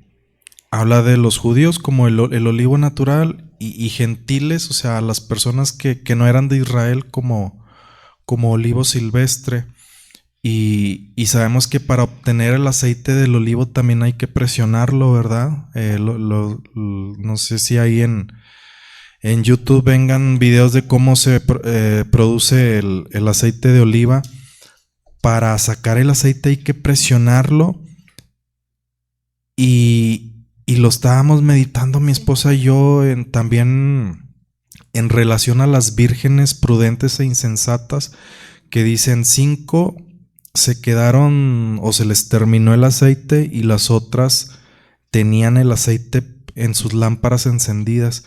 habla de los judíos como el olivo natural y gentiles, o sea, las personas que no eran de Israel como olivo silvestre. Y sabemos que para obtener el aceite del olivo también hay que presionarlo, ¿verdad? No sé si ahí en YouTube vengan videos de cómo se produce el aceite de oliva. Para sacar el aceite hay que presionarlo. Y lo estábamos meditando mi esposa y yo también en relación a las vírgenes prudentes e insensatas, que dicen 5 se quedaron o se les terminó el aceite y las otras tenían el aceite en sus lámparas encendidas,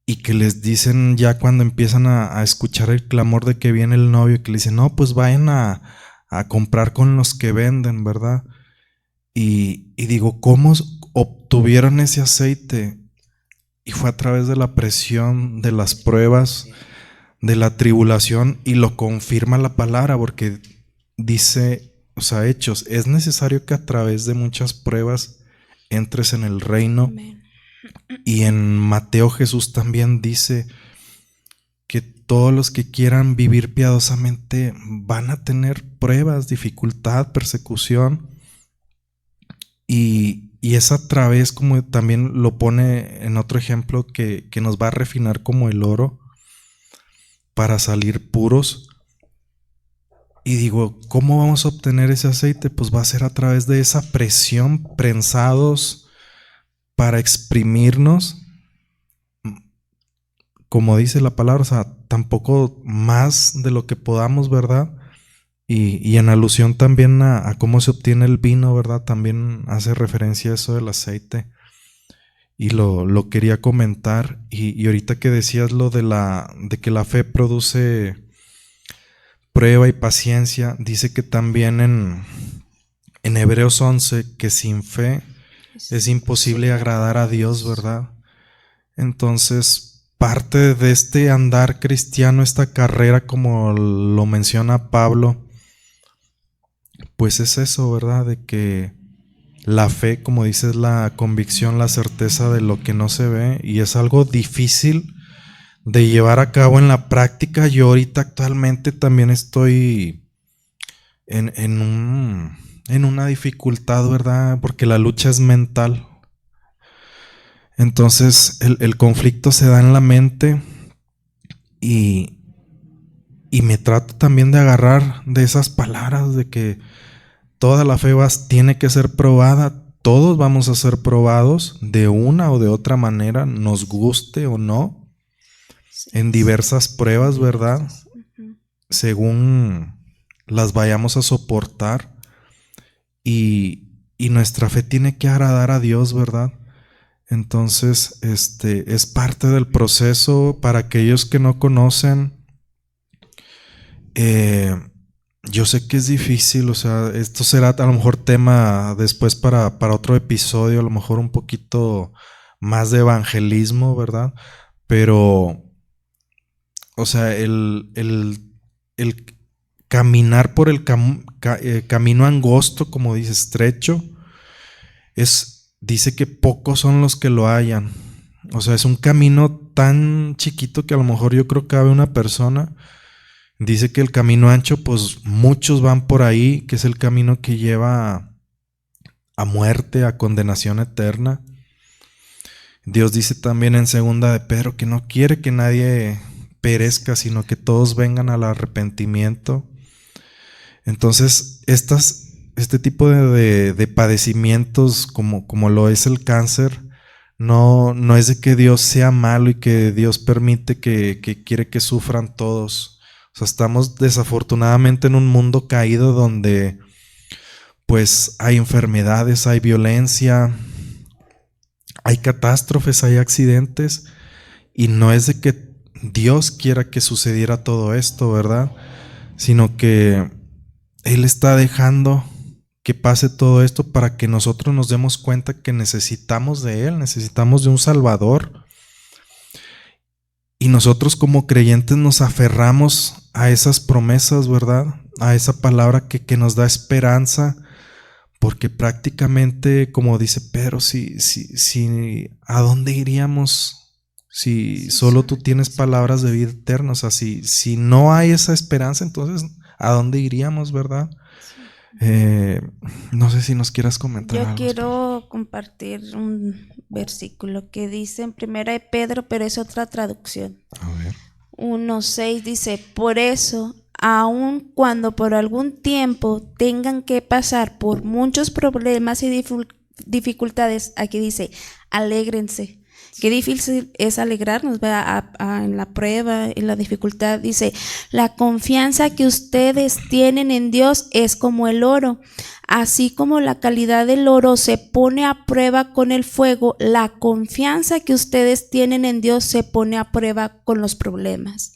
y que les dicen ya cuando empiezan a escuchar el clamor de que viene el novio, que le dicen, no, pues vayan a comprar con los que venden, ¿verdad? Y digo, ¿cómo obtuvieron ese aceite? Y fue a través de la presión, de las pruebas, de la tribulación, y lo confirma la palabra, porque dice, o sea, Hechos, es necesario que a través de muchas pruebas entres en el reino. Amén. Y en Mateo Jesús también dice que todos los que quieran vivir piadosamente van a tener pruebas, dificultad, persecución. Y es a través, como también lo pone en otro ejemplo, que nos va a refinar como el oro para salir puros. Y digo, ¿cómo vamos a obtener ese aceite? Pues va a ser a través de esa presión, prensados para exprimirnos, como dice la palabra, o sea, tampoco más de lo que podamos, ¿verdad? Y en alusión también a cómo se obtiene el vino, ¿verdad? También hace referencia a eso del aceite. Y lo quería comentar. Y ahorita que decías lo de que la fe produce prueba y paciencia, dice que también en Hebreos 11, que sin fe es imposible agradar a Dios, ¿verdad? Entonces, parte de este andar cristiano, esta carrera, como lo menciona Pablo, pues es eso, ¿verdad? De que la fe, como dices, la convicción, la certeza de lo que no se ve, y es algo difícil de llevar a cabo en la práctica. Yo ahorita actualmente también estoy en una dificultad, ¿verdad? Porque la lucha es mental. Entonces el conflicto se da en la mente, y me trato también de agarrar de esas palabras de que toda la fe tiene que ser probada. Todos vamos a ser probados de una o de otra manera, nos guste o no, en diversas pruebas, ¿verdad? Según las vayamos a soportar. Y nuestra fe tiene que agradar a Dios, ¿verdad? Entonces, es parte del proceso. Para aquellos que no conocen, yo sé que es difícil, o sea, esto será a lo mejor tema después para otro episodio, a lo mejor un poquito más de evangelismo, ¿verdad? Pero, o sea, el caminar por el camino angosto, como dice, estrecho, dice que pocos son los que lo hallan. O sea, es un camino tan chiquito que a lo mejor yo creo que cabe una persona. Dice que el camino ancho, pues muchos van por ahí, que es el camino que lleva a muerte, a condenación eterna. Dios dice también en 2 de Pedro que no quiere que nadie perezca, sino que todos vengan al arrepentimiento. Entonces, este tipo de padecimientos, como lo es el cáncer, no es de que Dios sea malo y que Dios permite que quiere que sufran todos. O sea, estamos desafortunadamente en un mundo caído donde pues hay enfermedades, hay violencia, hay catástrofes, hay accidentes, y no es de que Dios quiera que sucediera todo esto, ¿verdad? Sino que Él está dejando que pase todo esto para que nosotros nos demos cuenta que necesitamos de Él, necesitamos de un Salvador. Y nosotros como creyentes nos aferramos a esas promesas, ¿verdad? A esa palabra que nos da esperanza, porque prácticamente, como dice Pedro, ¿a dónde iríamos si solo tú tienes palabras de vida eterna? O sea, si no hay esa esperanza, entonces ¿a dónde iríamos, verdad? No sé si nos quieras comentar Yo algo. quiero compartir un versículo que dice en 1 de Pedro, pero es otra traducción. A ver. 1:6 dice: por eso, aun cuando por algún tiempo tengan que pasar por muchos problemas y dificultades, aquí dice, alégrense Qué difícil es alegrarnos, ¿verdad? En la prueba, en la dificultad. Dice, la confianza que ustedes tienen en Dios es como el oro. Así como la calidad del oro se pone a prueba con el fuego, la confianza que ustedes tienen en Dios se pone a prueba con los problemas.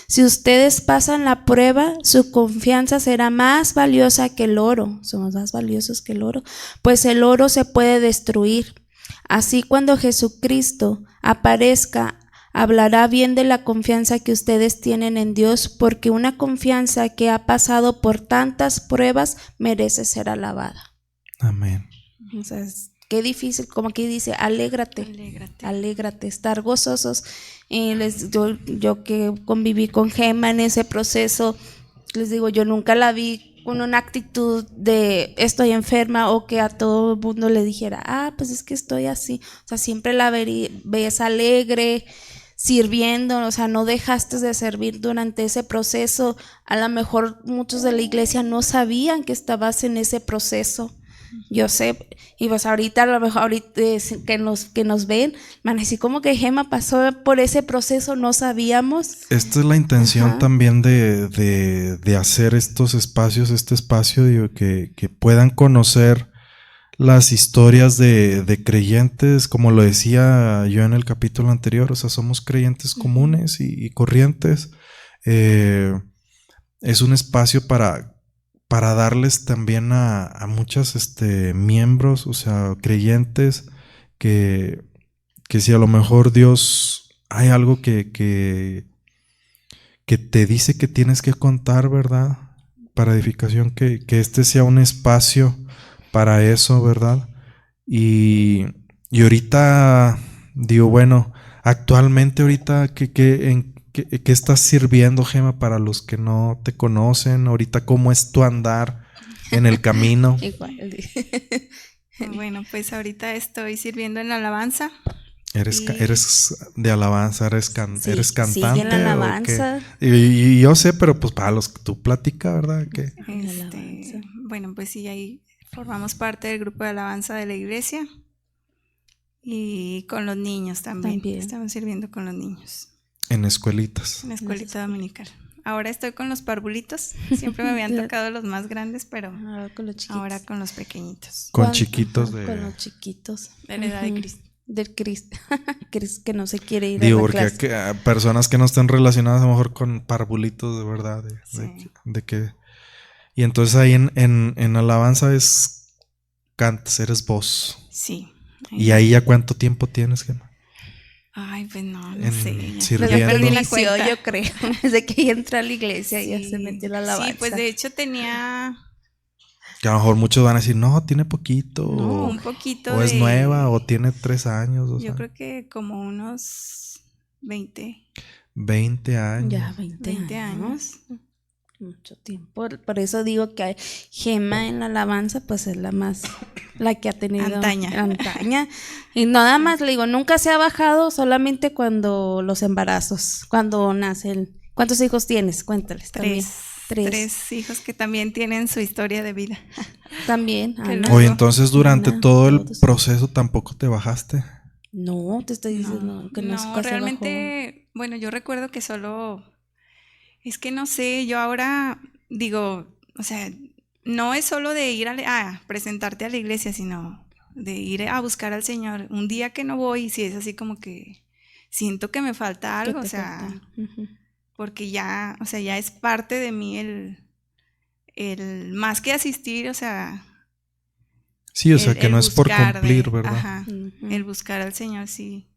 Si ustedes pasan la prueba, su confianza será más valiosa que el oro. Somos más valiosos que el oro, pues el oro se puede destruir. Así cuando Jesucristo aparezca, hablará bien de la confianza que ustedes tienen en Dios, porque una confianza que ha pasado por tantas pruebas merece ser alabada. Amén. O sea, qué difícil, como aquí dice, alégrate, alégrate, estar gozosos. Yo que conviví con Gema en ese proceso, les digo, yo nunca la vi con una actitud de estoy enferma o que a todo el mundo le dijera, pues es que estoy así. O sea, siempre la ves alegre, sirviendo, o sea, no dejaste de servir durante ese proceso. A lo mejor muchos de la iglesia no sabían que estabas en ese proceso. Yo sé, y pues ahorita a lo mejor que nos ven, man, así como que Gema pasó por ese proceso, no sabíamos. Esta es la intención también de hacer estos espacios, este espacio, digo, que puedan conocer las historias de creyentes, como lo decía yo en el capítulo anterior, o sea, somos creyentes comunes y corrientes. Es un espacio para darles también a muchos miembros, o sea, creyentes, que si a lo mejor Dios hay algo que te dice que tienes que contar, ¿verdad? Para edificación, que este sea un espacio para eso, ¿verdad? Y ahorita digo, bueno, actualmente ahorita ¿qué estás sirviendo, Gema, para los que no te conocen? Ahorita, ¿cómo es tu andar en el camino? Bueno, pues ahorita estoy sirviendo en la alabanza. ¿Eres de alabanza? ¿Eres cantante? Sí, en la alabanza. Y yo sé, pero pues para los que tú platicas, ¿verdad? Bueno, pues sí, ahí formamos parte del grupo de alabanza de la iglesia y con los niños también. Estamos sirviendo con los niños. En escuelitas. En la escuelita dominical. Ahora estoy con los parvulitos. Siempre me habían tocado los más grandes, pero ahora con los pequeñitos. Con chiquitos con los chiquitos. De la edad de Cristo. Del Cristo. Que no se quiere ir digo, a la porque clase. Personas que no estén relacionadas a lo mejor con parvulitos de verdad. De que. Y entonces ahí en alabanza cantas, eres voz. Sí. ¿Y ahí ya cuánto tiempo tienes, Gemma? Ay, pues no sé. Sirviendo. Ya perdí la cuenta, yo creo. Desde que entró a la iglesia ya se metió la alabanza. Sí, pues de hecho tenía... Que a lo mejor muchos van a decir, no, tiene poquito. No, un poquito. O es nueva, o tiene 3 años. Yo creo que como unos 20. 20 años. Ya, 20 años. Mucho tiempo. Por eso digo que Gema en la alabanza, pues es la que ha tenido antaña. Y nada más le digo, nunca se ha bajado, solamente cuando los embarazos, cuando nacen. ¿Cuántos hijos tienes? Cuéntales. 3 hijos que también tienen su historia de vida. También. Oye, entonces durante todo el proceso tampoco te bajaste. No, te estoy diciendo que no realmente, bajó. Bueno, yo recuerdo que solo... Es que no sé, yo ahora digo, o sea, no es solo de ir a presentarte a la iglesia, sino de ir a buscar al Señor. Un día que no voy, si es así como que siento que me falta algo, o sea, porque ya, o sea, ya es parte de mí el más que asistir, o sea. Sí, o sea, que no es por cumplir, ¿verdad? Ajá, el buscar al Señor, sí.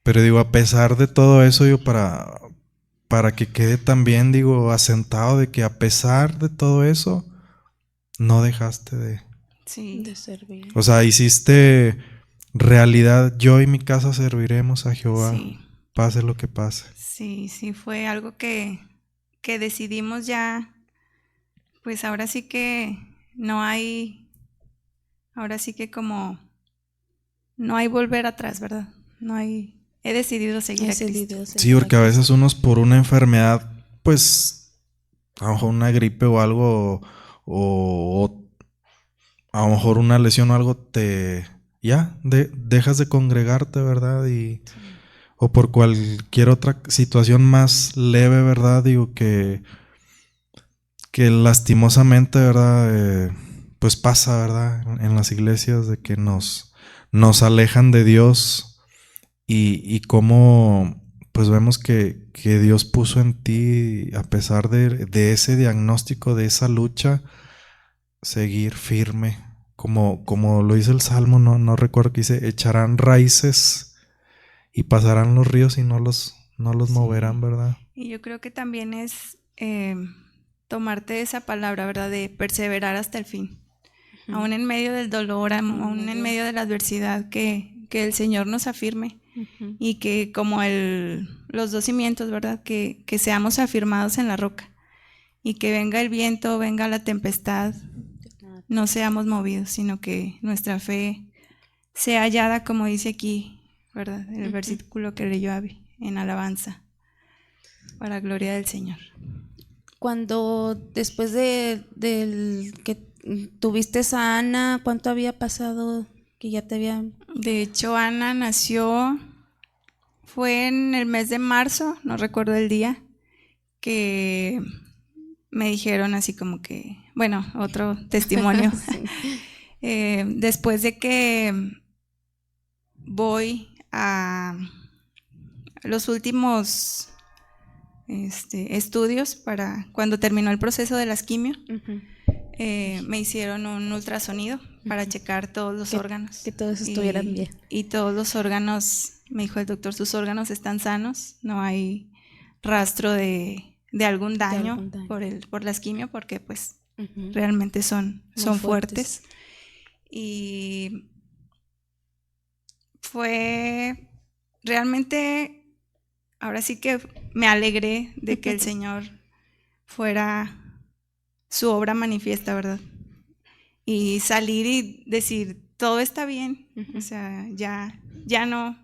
Pero digo, a pesar de todo eso, yo para que quede también, digo, asentado de que a pesar de todo eso, no dejaste de servir. O sea, hiciste realidad, yo y mi casa serviremos a Jehová, pase lo que pase. Sí, fue algo que decidimos ya, pues ahora sí que ahora sí que como no hay volver atrás, ¿verdad? He decidido seguir a Cristo. Sí, porque a veces unos por una enfermedad, pues, a lo mejor una gripe o algo, o a lo mejor una lesión o algo, te ya, dejas de congregarte, ¿verdad? O por cualquier otra situación más leve, ¿verdad? Digo que lastimosamente, ¿verdad? Pues pasa, ¿verdad? En las iglesias de que nos alejan de Dios y cómo pues vemos que Dios puso en ti, a pesar de ese diagnóstico, de esa lucha, seguir firme, como lo dice el Salmo, no recuerdo que dice, echarán raíces y pasarán los ríos y no los moverán, ¿verdad? Y yo creo que también es tomarte esa palabra, ¿verdad? De perseverar hasta el fin. Aún en medio del dolor, aún en medio de la adversidad, que el Señor nos afirme. Y que como los dos cimientos, ¿verdad? Que seamos afirmados en la roca. Y que venga el viento, venga la tempestad, no seamos movidos, sino que nuestra fe sea hallada, como dice aquí, ¿verdad? El versículo que leyó Abby, en alabanza, para gloria del Señor. Cuando después del que tuviste a Ana, ¿cuánto había pasado que ya te habían...? De hecho, Ana nació, fue en el mes de marzo, no recuerdo el día, que me dijeron así como que, bueno, otro testimonio. Después de que voy a los últimos estudios para cuando terminó el proceso de las quimio, me hicieron un ultrasonido para checar todos los órganos. Que todos estuvieran bien. Y todos los órganos, me dijo el doctor, sus órganos están sanos, no hay rastro de algún daño, por las quimio, porque pues realmente son fuertes. Y fue realmente, ahora sí que me alegré de que el Señor fuera su obra manifiesta, ¿verdad? Y salir y decir, todo está bien, o sea, ya no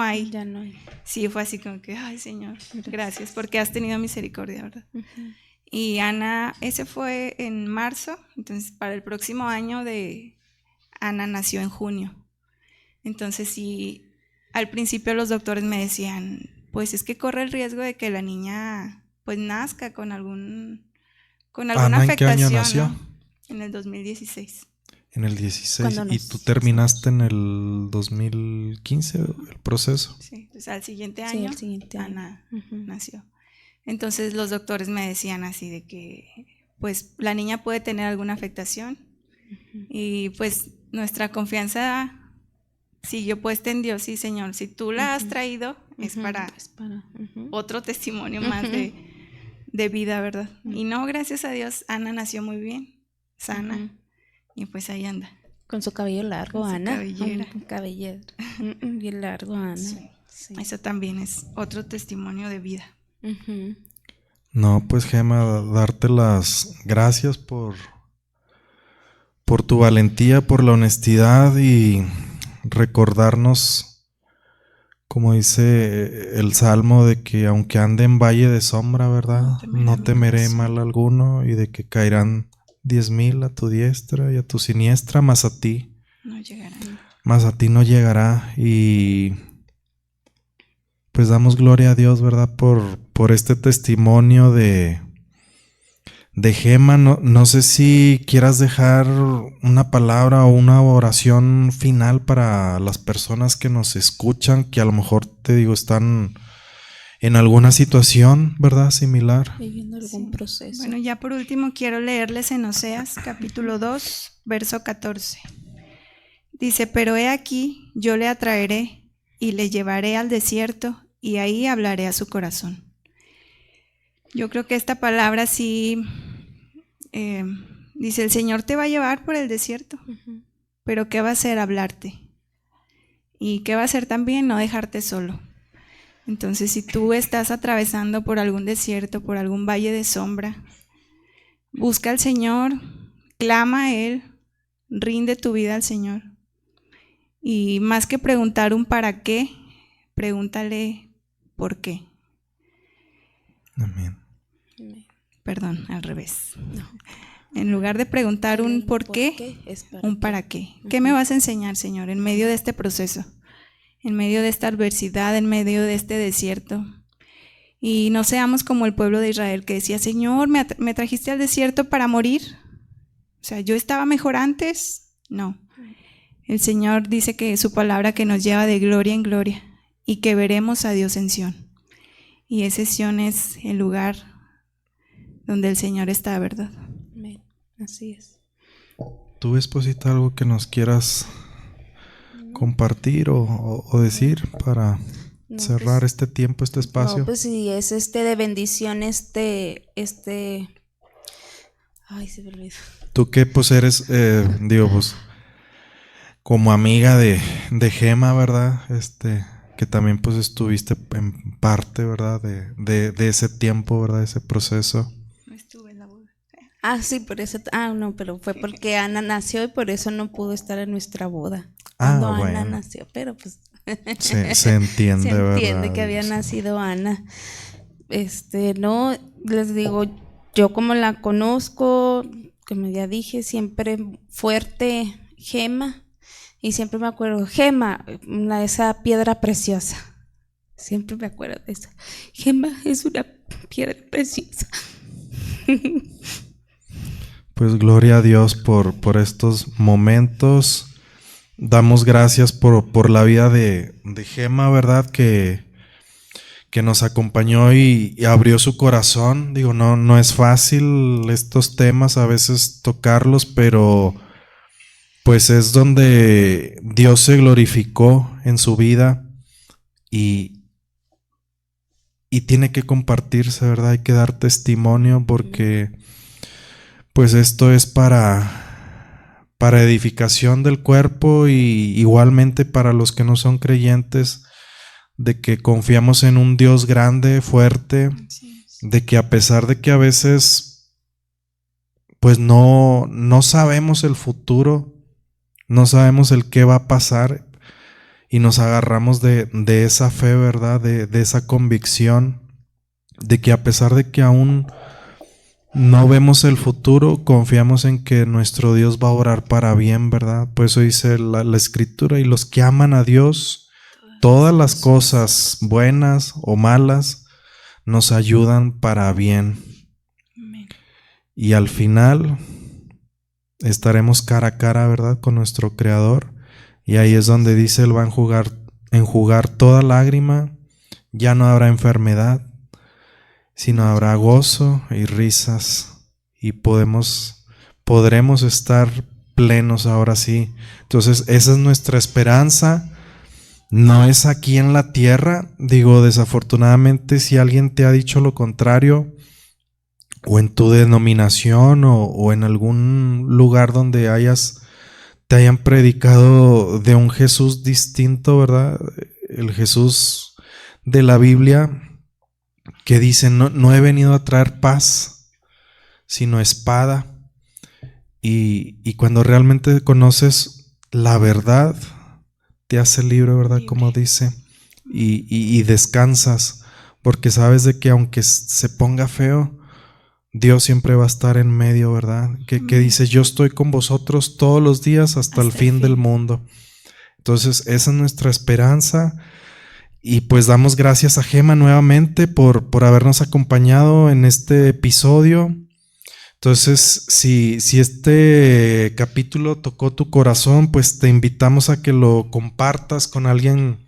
hay. Ya no hay. Sí, fue así como que, ay, Señor, gracias, porque has tenido misericordia, ¿verdad? Y Ana, ese fue en marzo, entonces para el próximo año Ana nació en junio. Entonces sí, al principio los doctores me decían, pues es que corre el riesgo de que la niña pues nazca con alguna Ana, afectación. ¿en qué año nació? ¿No? En el 2016. En el 16. ¿Y tú terminaste en el 2015 el proceso? Sí, pues al siguiente año, Ana nació. Entonces los doctores me decían así de que pues la niña puede tener alguna afectación y pues nuestra confianza siguió puesta en Dios. Sí, Señor, si tú la has traído es para otro testimonio más de vida, ¿verdad? Y no, gracias a Dios, Ana nació muy bien, sana, y pues ahí anda. Con su cabello largo, Con Ana. su cabellera. Cabellera. Bien largo, Ana. Sí. Eso también es otro testimonio de vida. No, pues Gema, darte las gracias por tu valentía, por la honestidad y recordarnos, como dice el Salmo, de que aunque ande en valle de sombra, ¿verdad? No temeré mal alguno, y de que caerán 10,000 a tu diestra y a tu siniestra, mas a ti no llegará. Y pues damos gloria a Dios, ¿verdad? Por este testimonio de Gema. No sé si quieras dejar una palabra o una oración final para las personas que nos escuchan, que a lo mejor, te digo, están en alguna situación, ¿verdad? Similar. Viviendo algún proceso. Bueno, ya por último quiero leerles en Oseas, capítulo 2, verso 14. Dice, pero he aquí, yo le atraeré y le llevaré al desierto y ahí hablaré a su corazón. Yo creo que esta palabra sí, dice, el Señor te va a llevar por el desierto, pero ¿qué va a hacer? Hablarte. ¿Y qué va a hacer también? No dejarte solo. Entonces, si tú estás atravesando por algún desierto, por algún valle de sombra, busca al Señor, clama a Él, rinde tu vida al Señor. Y más que preguntar un para qué, pregúntale por qué. Amén. Perdón, al revés. No. En lugar de preguntar un por qué, un para qué. ¿Qué me vas a enseñar, Señor, en medio de este proceso? En medio de esta adversidad, en medio de este desierto. Y no seamos como el pueblo de Israel que decía, Señor, ¿me trajiste al desierto para morir? O sea, ¿yo estaba mejor antes? No. El Señor dice que su palabra que nos lleva de gloria en gloria y que veremos a Dios en Sión. Y ese Sión es el lugar donde el Señor está, ¿verdad? Amén. Así es. ¿Tú, Esposita, algo que nos quieras compartir o decir para cerrar este tiempo, este espacio? No, pues sí, es de bendición ay, se me olvidó. Tú que pues eres, pues como amiga de Gema, ¿verdad? Que también pues estuviste en parte, ¿verdad? De ese tiempo, ¿verdad? Ese proceso. No estuve en la boda. Sí, por eso, no, pero fue porque Ana nació y por eso no pudo estar en nuestra boda. Ah, Cuando bueno. Ana nació, pero pues Se entiende, ¿verdad? se entiende que había nacido Ana. No, les digo, yo como la conozco, como ya dije, siempre fuerte, Gema, y siempre me acuerdo, Gema, esa piedra preciosa, siempre me acuerdo de eso. Gema es una piedra preciosa. Pues gloria a Dios por estos momentos. Damos gracias por la vida de Gema, ¿verdad? Que nos acompañó y abrió su corazón. Digo, no es fácil estos temas a veces tocarlos, pero pues es donde Dios se glorificó en su vida y tiene que compartirse, ¿verdad? Hay que dar testimonio porque pues esto es para edificación del cuerpo y igualmente para los que no son creyentes, de que confiamos en un Dios grande, fuerte, de que a pesar de que a veces pues no sabemos el futuro, no sabemos el qué va a pasar y nos agarramos de esa fe, ¿verdad? De esa convicción de que a pesar de que aún no vemos el futuro, confiamos en que nuestro Dios va a obrar para bien, ¿verdad? Por eso dice la Escritura, y los que aman a Dios, todas las cosas buenas o malas nos ayudan para bien. Amén. Y al final estaremos cara a cara, ¿verdad? Con nuestro Creador. Y ahí es donde dice, Él va a enjugar toda lágrima, ya no habrá enfermedad, sino habrá gozo y risas y podremos estar plenos ahora sí. Entonces esa es nuestra esperanza, no es aquí en la tierra. Digo, desafortunadamente, si alguien te ha dicho lo contrario, o en tu denominación o en algún lugar donde te hayan predicado de un Jesús distinto, ¿verdad? El Jesús de la Biblia, que dice, no he venido a traer paz, sino espada. Y cuando realmente conoces la verdad, te hace libre, ¿verdad? Como dice, y descansas, porque sabes de que aunque se ponga feo, Dios siempre va a estar en medio, ¿verdad? Que dice, yo estoy con vosotros todos los días hasta el fin del mundo. Entonces esa es nuestra esperanza. Y pues damos gracias a Gema nuevamente por habernos acompañado en este episodio. Entonces, si este capítulo tocó tu corazón, pues te invitamos a que lo compartas con alguien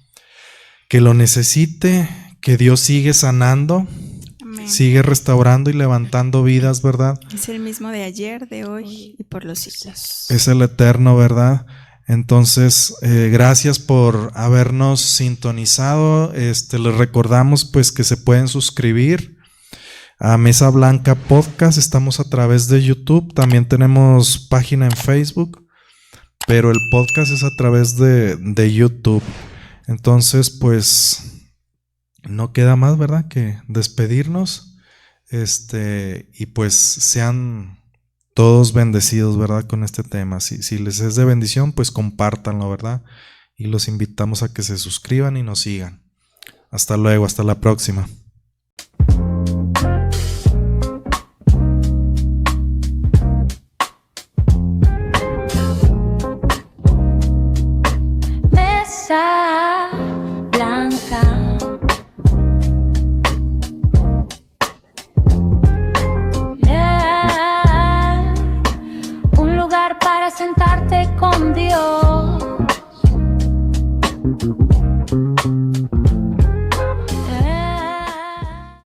que lo necesite, que Dios sigue sanando, Amén. sigue restaurando y levantando vidas, ¿verdad? Es el mismo de ayer, de hoy y por los siglos. Es el eterno, ¿verdad? Entonces, gracias por habernos sintonizado. Les recordamos pues que se pueden suscribir a Mesa Blanca Podcast. Estamos a través de YouTube. También tenemos página en Facebook, pero el podcast es a través de YouTube. Entonces, pues no queda más, ¿verdad?, que despedirnos. Y pues sean todos bendecidos, ¿verdad?, con este tema. Si les es de bendición, pues compártanlo, ¿verdad? Y los invitamos a que se suscriban y nos sigan. Hasta luego, hasta la próxima.